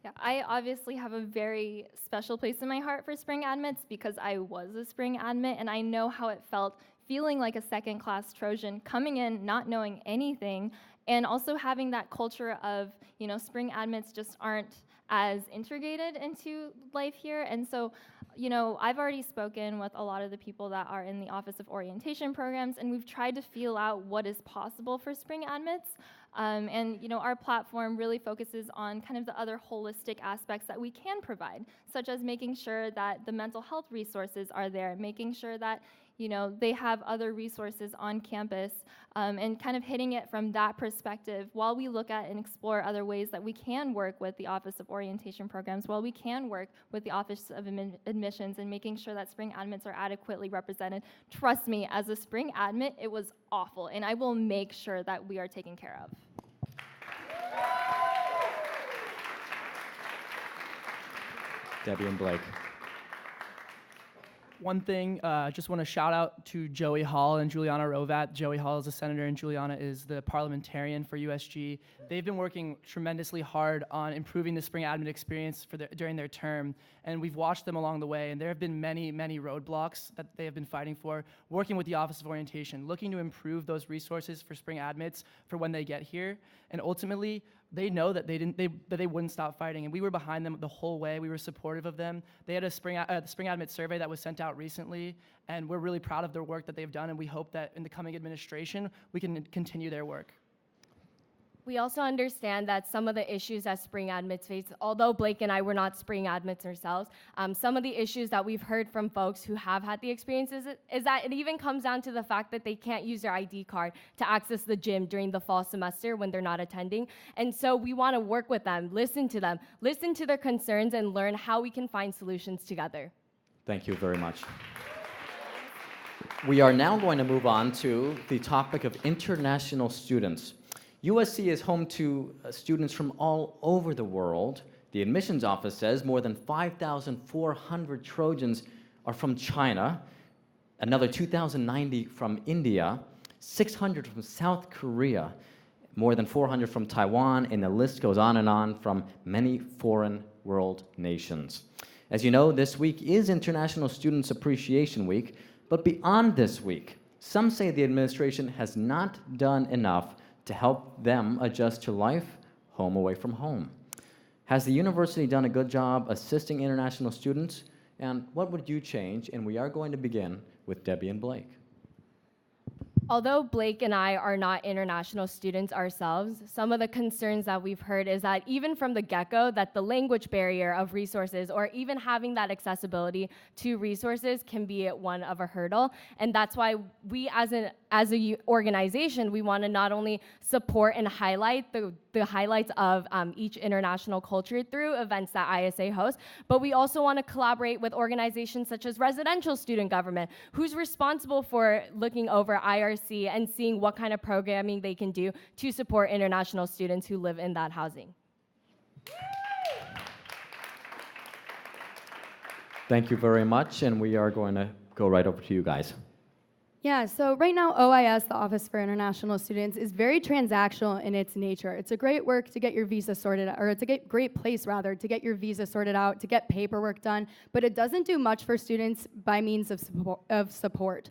Yeah, I obviously have a very special place in my heart for spring admits because I was a spring admit, and I know how it felt feeling like a second-class Trojan, coming in not knowing anything, and also having that culture of, spring admits just aren't as integrated into life here. And so, I've already spoken with a lot of the people that are in the Office of Orientation programs, and we've tried to feel out what is possible for spring admits. Our platform really focuses on kind of the other holistic aspects that we can provide, such as making sure that the mental health resources are there, making sure that they have other resources on campus, and kind of hitting it from that perspective while we look at and explore other ways that we can work with the Office of Orientation programs, while we can work with the Office of Admissions and making sure that spring admits are adequately represented. Trust me, as a spring admit, it was awful, and I will make sure that we are taken care of. Debbie and Blake. One thing, just want to shout out to Joey Hall and Juliana Rovat. Joey Hall is a senator and Juliana is the parliamentarian for USG. They've been working tremendously hard on improving the spring admin experience during their term, and we've watched them along the way, and there have been many, many roadblocks that they have been fighting for, working with the Office of Orientation, looking to improve those resources for spring admits for when they get here, and ultimately, they know that they wouldn't stop fighting, and we were behind them the whole way. We were supportive of them. They had a spring admit survey that was sent out recently, and we're really proud of their work that they've done, and we hope that in the coming administration, we can continue their work. We also understand that some of the issues that spring admits face, although Blake and I were not spring admits ourselves, some of the issues that we've heard from folks who have had the experiences is that it even comes down to the fact that they can't use their ID card to access the gym during the fall semester when they're not attending. And so we want to work with them, listen to their concerns, and learn how we can find solutions together. Thank you very much. We are now going to move on to the topic of international students. USC is home to students from all over the world. The admissions office says more than 5,400 Trojans are from China, another 2,090 from India, 600 from South Korea, more than 400 from Taiwan, and the list goes on from many foreign world nations. As you know, this week is International Students Appreciation Week, but beyond this week, some say the administration has not done enough to help them adjust to life home away from home. Has the university done a good job assisting international students? And what would you change? And we are going to begin with Debbie and Blake. Although Blake and I are not international students ourselves, some of the concerns that we've heard is that even from the get-go, that the language barrier of resources or even having that accessibility to resources can be one of a hurdle. And that's why we as an organization, we want to not only support and highlight the highlights of each international culture through events that ISA hosts, but we also want to collaborate with organizations such as Residential Student Government, who's responsible for looking over IRC and seeing what kind of programming they can do to support international students who live in that housing. Thank you very much, and we are going to go right over to you guys. Yeah, so right now OIS, the Office for International Students, is very transactional in its nature. It's a great work to get your visa sorted out, or it's a great place rather to get your visa sorted out, to get paperwork done, but it doesn't do much for students by means of support.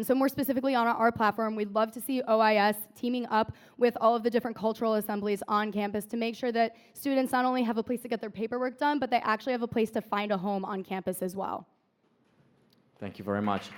So more specifically on our platform, we'd love to see OIS teaming up with all of the different cultural assemblies on campus to make sure that students not only have a place to get their paperwork done, but they actually have a place to find a home on campus as well. Thank you very much.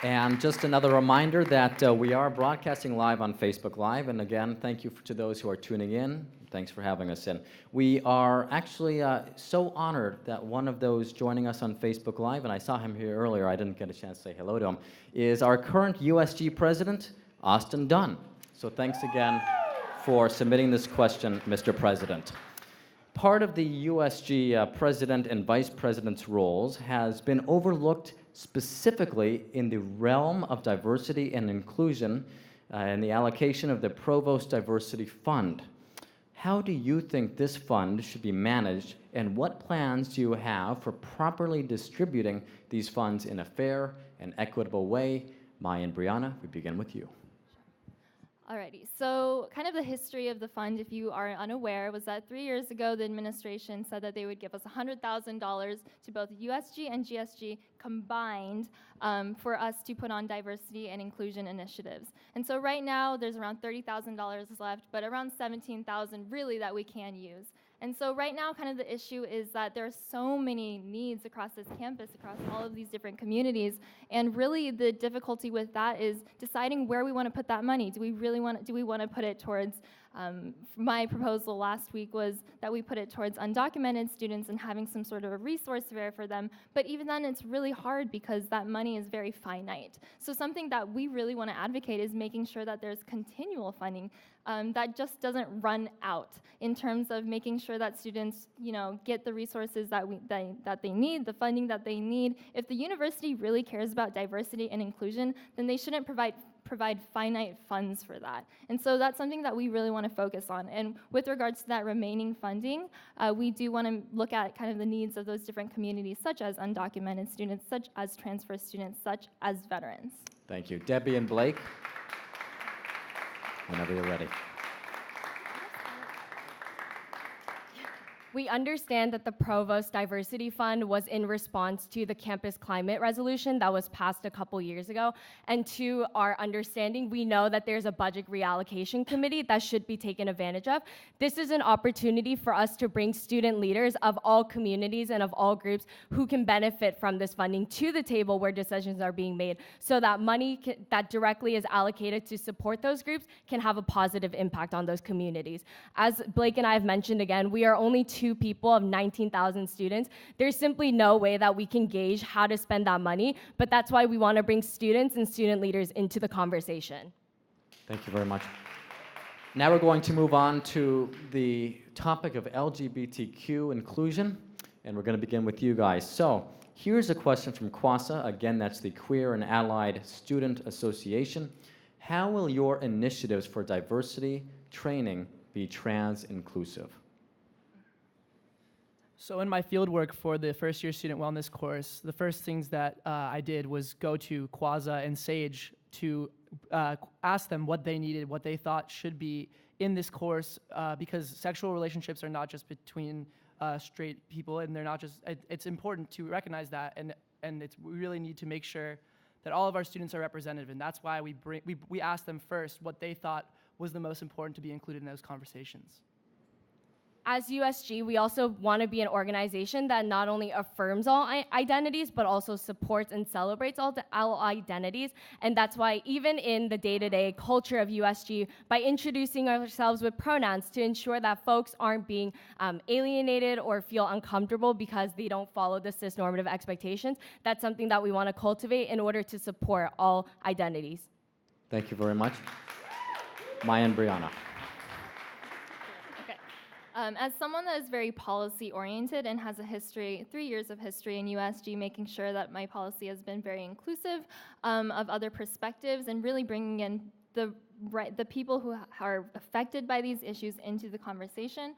And just another reminder that we are broadcasting live on Facebook Live. And again, thank you to those who are tuning in. Thanks for having us in. We are actually so honored that one of those joining us on Facebook Live, and I saw him here earlier, I didn't get a chance to say hello to him, is our current USG president, Austin Dunn. So thanks again for submitting this question, Mr. President. Part of the USG president and vice president's roles has been overlooked specifically in the realm of diversity and inclusion and the allocation of the Provost Diversity Fund. How do you think this fund should be managed, and what plans do you have for properly distributing these funds in a fair and equitable way? Maya and Brianna, we begin with you. Alrighty, so kind of the history of the fund, if you are unaware, was that 3 years ago the administration said that they would give us $100,000 to both USG and GSG combined for us to put on diversity and inclusion initiatives. And so right now there's around $30,000 left, but around $17,000 really that we can use. And so right now kind of the issue is that there are so many needs across this campus, across all of these different communities, and really the difficulty with that is deciding where we want to put that money. Do we want to put it towards, my proposal last week was that we put it towards undocumented students and having some sort of a resource fair for them, but even then it's really hard because that money is very finite. So something that we really want to advocate is making sure that there's continual funding that just doesn't run out in terms of making sure that students, get the resources that they need, the funding that they need. If the university really cares about diversity and inclusion, then they shouldn't provide provide finite funds for that. And so that's something that we really want to focus on. And with regards to that remaining funding, we do want to look at kind of the needs of those different communities, such as undocumented students, such as transfer students, such as veterans. Thank you. Debbie and Blake, whenever you're ready. We understand that the Provost Diversity Fund was in response to the campus climate resolution that was passed a couple years ago. And to our understanding, we know that there's a budget reallocation committee that should be taken advantage of. This is an opportunity for us to bring student leaders of all communities and of all groups who can benefit from this funding to the table where decisions are being made, so that money that directly is allocated to support those groups can have a positive impact on those communities. As Blake and I have mentioned again, we are only two people of 19,000 students. There's simply no way that we can gauge how to spend that money, but that's why we want to bring students and student leaders into the conversation. Thank you very much. Now we're going to move on to the topic of LGBTQ inclusion, and we're going to begin with you guys. So here's a question from QASA. Again, that's the Queer and Allied Student Association. How will your initiatives for diversity training be trans inclusive? So in my fieldwork for the first-year student wellness course, the first things that I did was go to Quaza and Sage to ask them what they needed, what they thought should be in this course, because sexual relationships are not just between straight people, and they're not just. It's important to recognize that, and we really need to make sure that all of our students are representative, and that's why we asked them first what they thought was the most important to be included in those conversations. As USG, we also want to be an organization that not only affirms all identities, but also supports and celebrates all identities. And that's why even in the day-to-day culture of USG, by introducing ourselves with pronouns to ensure that folks aren't being alienated or feel uncomfortable because they don't follow the cisnormative expectations, that's something that we want to cultivate in order to support all identities. Thank you very much. Maya and Brianna. As someone that is very policy-oriented and has a history, 3 years of history in USG, making sure that my policy has been very inclusive of other perspectives and really bringing in the people who are affected by these issues into the conversation.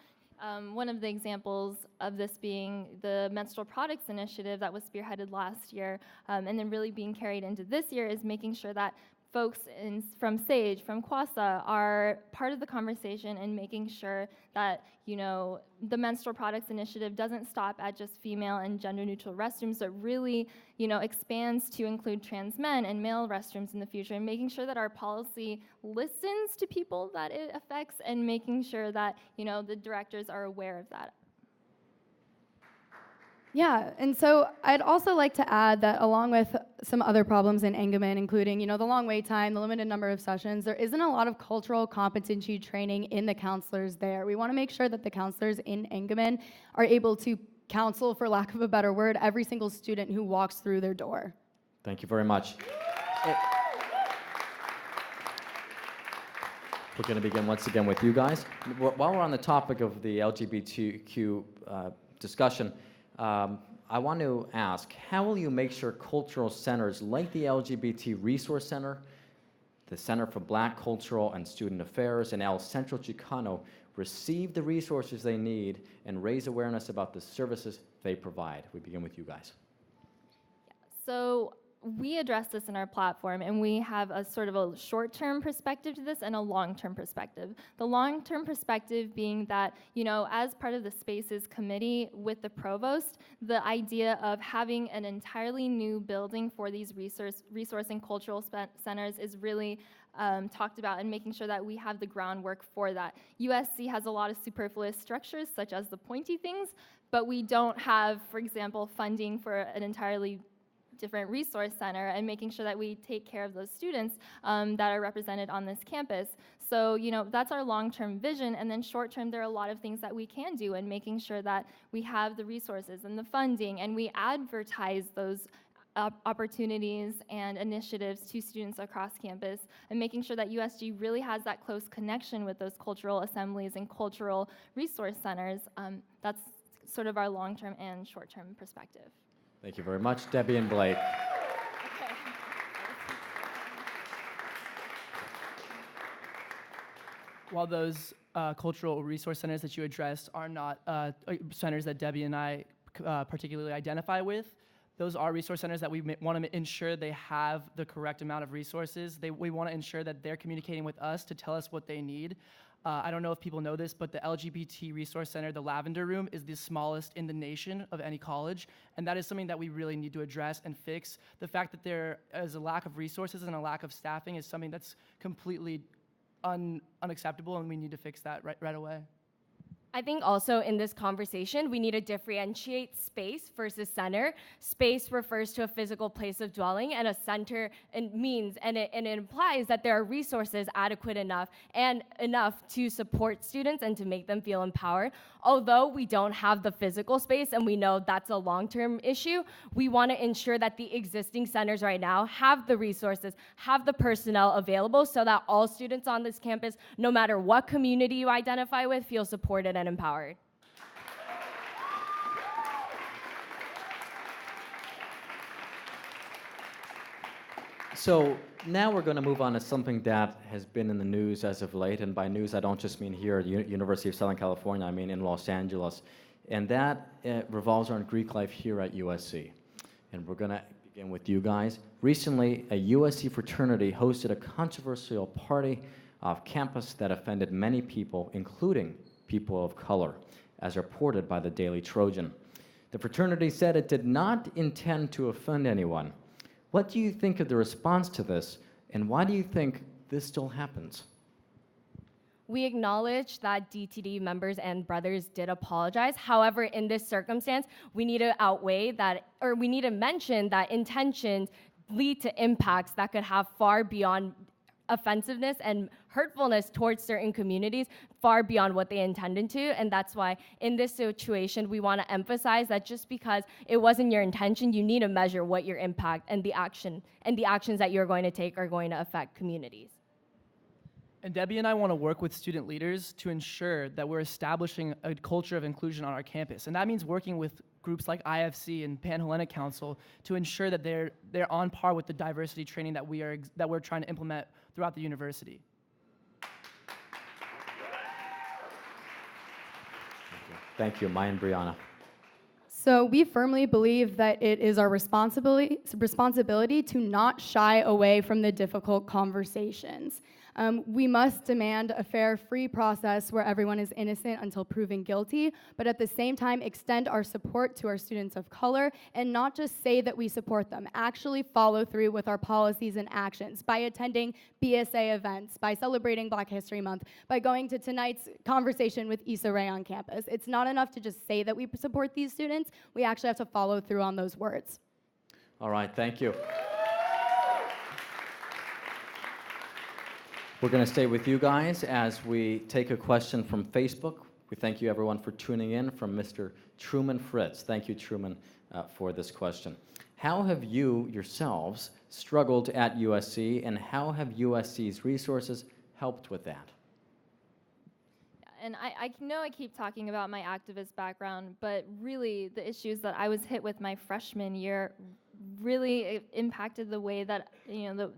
One of the examples of this being the menstrual products initiative that was spearheaded last year, and then really being carried into this year, is making sure that folks from SAGE, from QASA, are part of the conversation and making sure that, the menstrual products initiative doesn't stop at just female and gender-neutral restrooms, but really, expands to include trans men and male restrooms in the future, and making sure that our policy listens to people that it affects, and making sure that, the directors are aware of that. Yeah, and so I'd also like to add that along with some other problems in Ackerman, including, the long wait time, the limited number of sessions, there isn't a lot of cultural competency training in the counselors there. We want to make sure that the counselors in Ackerman are able to counsel, for lack of a better word, every single student who walks through their door. Thank you very much. We're going to begin once again with you guys. While we're on the topic of the LGBTQ discussion, I want to ask, how will you make sure cultural centers like the LGBT Resource Center, the Center for Black Cultural and Student Affairs, and El Centro Chicano receive the resources they need and raise awareness about the services they provide? We begin with you guys. So we address this in our platform, and we have a sort of a short-term perspective to this and a long-term perspective. The long-term perspective being that, as part of the Spaces Committee with the Provost, the idea of having an entirely new building for these resource and cultural centers is really talked about, and making sure that we have the groundwork for that. USC has a lot of superfluous structures, such as the pointy things, but we don't have, for example, funding for an entirely different resource center, and making sure that we take care of those students that are represented on this campus. So, that's our long-term vision, and then short-term, there are a lot of things that we can do, and making sure that we have the resources and the funding, and we advertise those opportunities and initiatives to students across campus, and making sure that USG really has that close connection with those cultural assemblies and cultural resource centers. That's sort of our long-term and short-term perspective. Thank you very much, Debbie and Blake. While those cultural resource centers that you addressed are not centers that Debbie and I particularly identify with, those are resource centers that we want to ensure they have the correct amount of resources. We want to ensure that they're communicating with us to tell us what they need. I don't know if people know this, but the LGBT Resource Center, the Lavender Room, is the smallest in the nation of any college, and that is something that we really need to address and fix. The fact that there is a lack of resources and a lack of staffing is something that's completely unacceptable, and we need to fix that right away. I think also in this conversation, we need to differentiate space versus center. Space refers to a physical place of dwelling, and a center it implies that there are resources adequate enough to support students and to make them feel empowered. Although we don't have the physical space, and we know that's a long-term issue, we want to ensure that the existing centers right now have the resources, have the personnel available so that all students on this campus, no matter what community you identify with, feel supported and empowered. So now we're going to move on to something that has been in the news as of late, and by news I don't just mean here at the University of Southern California, I mean in Los Angeles, and that revolves around Greek life here at USC. And we're going to begin with you guys. Recently, a USC fraternity hosted a controversial party off campus that offended many people, including people of color, as reported by the Daily Trojan. The fraternity said it did not intend to offend anyone. What do you think of the response to this, and why do you think this still happens? We acknowledge that DTD members and brothers did apologize. However, in this circumstance, we need to mention that intentions lead to impacts that could have far beyond offensiveness and hurtfulness towards certain communities, far beyond what they intended to. And that's why in this situation, we want to emphasize that just because it wasn't your intention, you need to measure what your impact and the actions that you're going to take are going to affect communities. And Debbie and I want to work with student leaders to ensure that we're establishing a culture of inclusion on our campus. And that means working with groups like IFC and Pan-Hellenic Council to ensure that they're on par with the diversity training that we're trying to implement throughout the university. Thank you, Maya and Brianna. So we firmly believe that it is our responsibility to not shy away from the difficult conversations. We must demand a fair, free process where everyone is innocent until proven guilty, but at the same time extend our support to our students of color and not just say that we support them, actually follow through with our policies and actions by attending BSA events, by celebrating Black History Month, by going to tonight's conversation with Issa Rae on campus. It's not enough to just say that we support these students, we actually have to follow through on those words. All right, thank you. We're going to stay with you guys as we take a question from Facebook. We thank you, everyone, for tuning in, from Mr. Truman Fritz. Thank you, Truman, for this question. How have you yourselves struggled at USC, and how have USC's resources helped with that? And I know I keep talking about my activist background, but really the issues that I was hit with my freshman year really impacted the way that,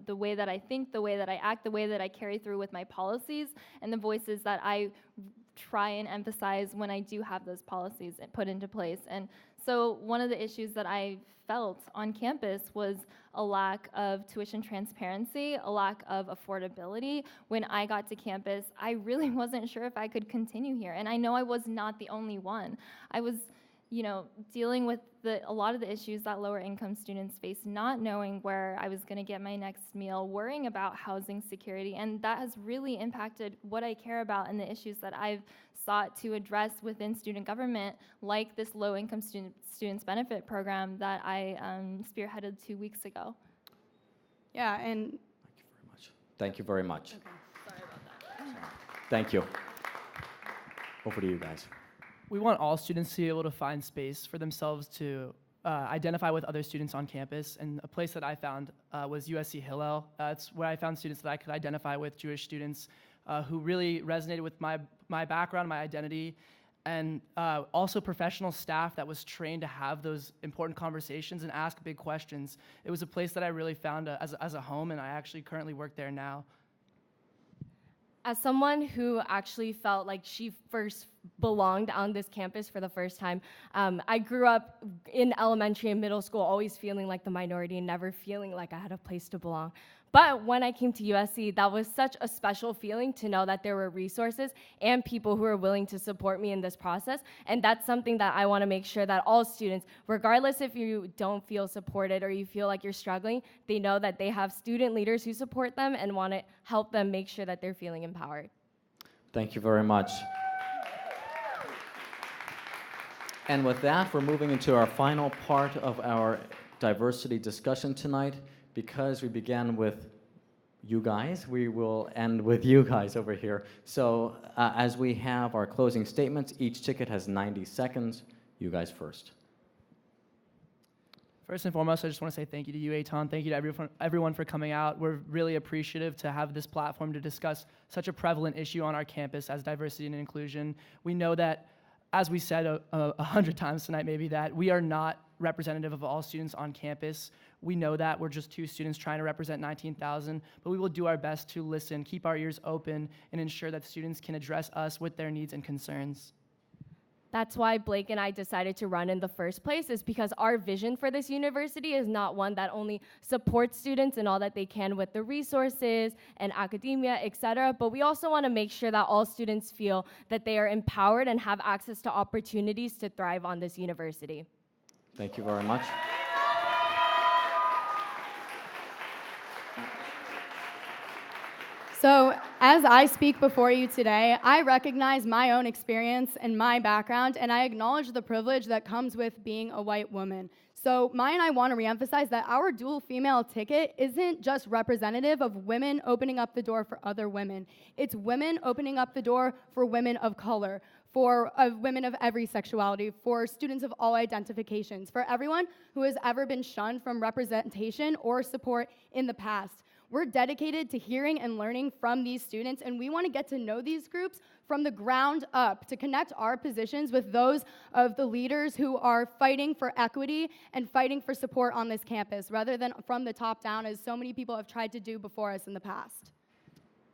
the way that I think, the way that I act, the way that I carry through with my policies, and the voices that I try and emphasize when I do have those policies put into place. And so one of the issues that I felt on campus was a lack of tuition transparency, a lack of affordability. When I got to campus, I really wasn't sure if I could continue here. And I know I was not the only one. I was, dealing with a lot of the issues that lower income students face, not knowing where I was going to get my next meal, worrying about housing security, and that has really impacted what I care about and the issues that I've sought to address within student government, like this low income students benefit program that I spearheaded 2 weeks ago. Yeah, and Thank you very much. Okay, sorry about that. Thank you. Over to you guys. We want all students to be able to find space for themselves to identify with other students on campus, and a place that I found was USC Hillel. It's where I found students that I could identify with, Jewish students who really resonated with my background, my identity, and also professional staff that was trained to have those important conversations and ask big questions. It was a place that I really found as a home, and I actually currently work there now. As someone who actually felt like she first belonged on this campus for the first time, I grew up in elementary and middle school always feeling like the minority and never feeling like I had a place to belong. But when I came to USC, that was such a special feeling to know that there were resources and people who were willing to support me in this process. And that's something that I want to make sure that all students, regardless if you don't feel supported or you feel like you're struggling, they know that they have student leaders who support them and want to help them make sure that they're feeling empowered. Thank you very much. And with that, we're moving into our final part of our diversity discussion tonight. Because we began with you guys, we will end with you guys over here. So as we have our closing statements, each ticket has 90 seconds. You guys first. First and foremost, I just want to say thank you to you, Eytan. Thank you to everyone for coming out. We're really appreciative to have this platform to discuss such a prevalent issue on our campus as diversity and inclusion. We know that, as we said 100 times tonight maybe, that we are not representative of all students on campus. We know that. We're just 2 students trying to represent 19,000, but we will do our best to listen, keep our ears open, and ensure that students can address us with their needs and concerns. That's why Blake and I decided to run in the first place, is because our vision for this university is not one that only supports students and all that they can with the resources and academia, etc., but we also want to make sure that all students feel that they are empowered and have access to opportunities to thrive on this university. Thank you very much. So, as I speak before you today, I recognize my own experience and my background, and I acknowledge the privilege that comes with being a white woman. So, Maya and I want to reemphasize that our dual female ticket isn't just representative of women opening up the door for other women. It's women opening up the door for women of color, for women of every sexuality, for students of all identifications, for everyone who has ever been shunned from representation or support in the past. We're dedicated to hearing and learning from these students, and we want to get to know these groups from the ground up to connect our positions with those of the leaders who are fighting for equity and fighting for support on this campus, rather than from the top down, as so many people have tried to do before us in the past.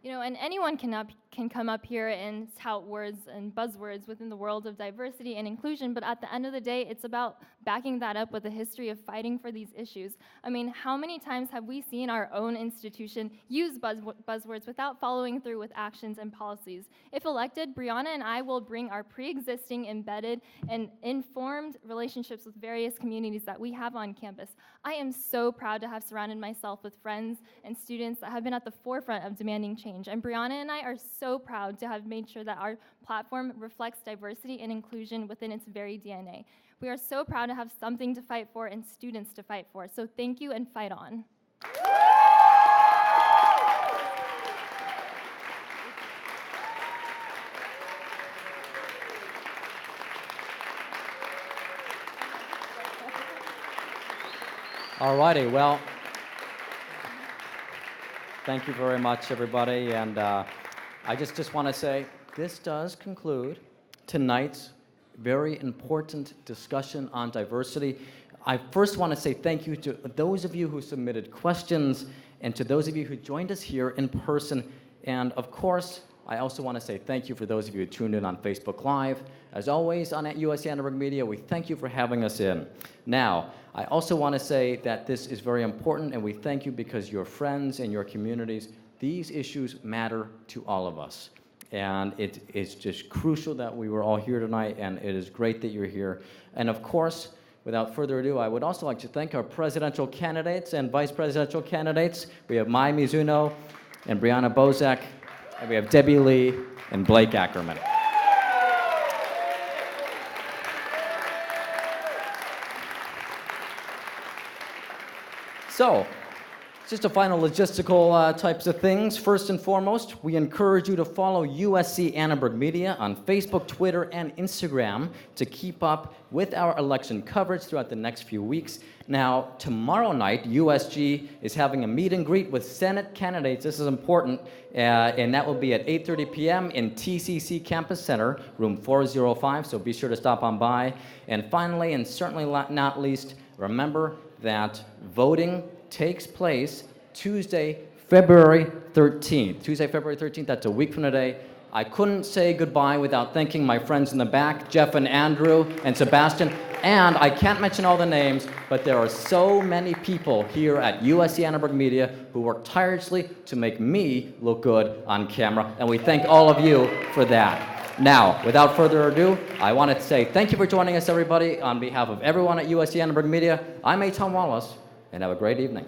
You know, and anyone can come up here and tout words and buzzwords within the world of diversity and inclusion, but at the end of the day, it's about backing that up with a history of fighting for these issues. I mean, how many times have we seen our own institution use buzzwords without following through with actions and policies? If elected, Brianna and I will bring our pre-existing, embedded, and informed relationships with various communities that we have on campus. I am so proud to have surrounded myself with friends and students that have been at the forefront of demanding change. And Brianna and I are so proud to have made sure that our platform reflects diversity and inclusion within its very DNA. We are so proud to have something to fight for and students to fight for. So thank you and fight on. All righty, well, thank you very much, everybody. And I just want to say this does conclude tonight's very important discussion on diversity. I first want to say thank you to those of you who submitted questions and to those of you who joined us here in person. And of course, I also want to say thank you for those of you who tuned in on Facebook Live. As always, on USC Annenberg Media, we thank you for having us in. Now, I also want to say that this is very important, and we thank you because your friends and your communities, these issues matter to all of us. And it's just crucial that we were all here tonight, and it is great that you're here. And of course, without further ado, I would also like to thank our presidential candidates and vice presidential candidates. We have Maya Mizuno and Brianna Bozek, and we have Debbie Lee and Blake Ackerman. So, just a final logistical types of things. First and foremost, we encourage you to follow USC Annenberg Media on Facebook, Twitter, and Instagram to keep up with our election coverage throughout the next few weeks. Now, tomorrow night, USG is having a meet and greet with Senate candidates. This is important, and that will be at 8:30 p.m. in TCC Campus Center, room 405, so be sure to stop on by. And finally, and certainly not least, remember that voting takes place Tuesday, February 13th, Tuesday, February 13th, that's a week from today. I couldn't say goodbye without thanking my friends in the back, Jeff and Andrew and Sebastian, and I can't mention all the names, but there are so many people here at USC Annenberg Media who work tirelessly to make me look good on camera, and we thank all of you for that. Now, without further ado, I wanted to say thank you for joining us, everybody. On behalf of everyone at USC Annenberg Media, I'm Eytan Wallace, and have a great evening.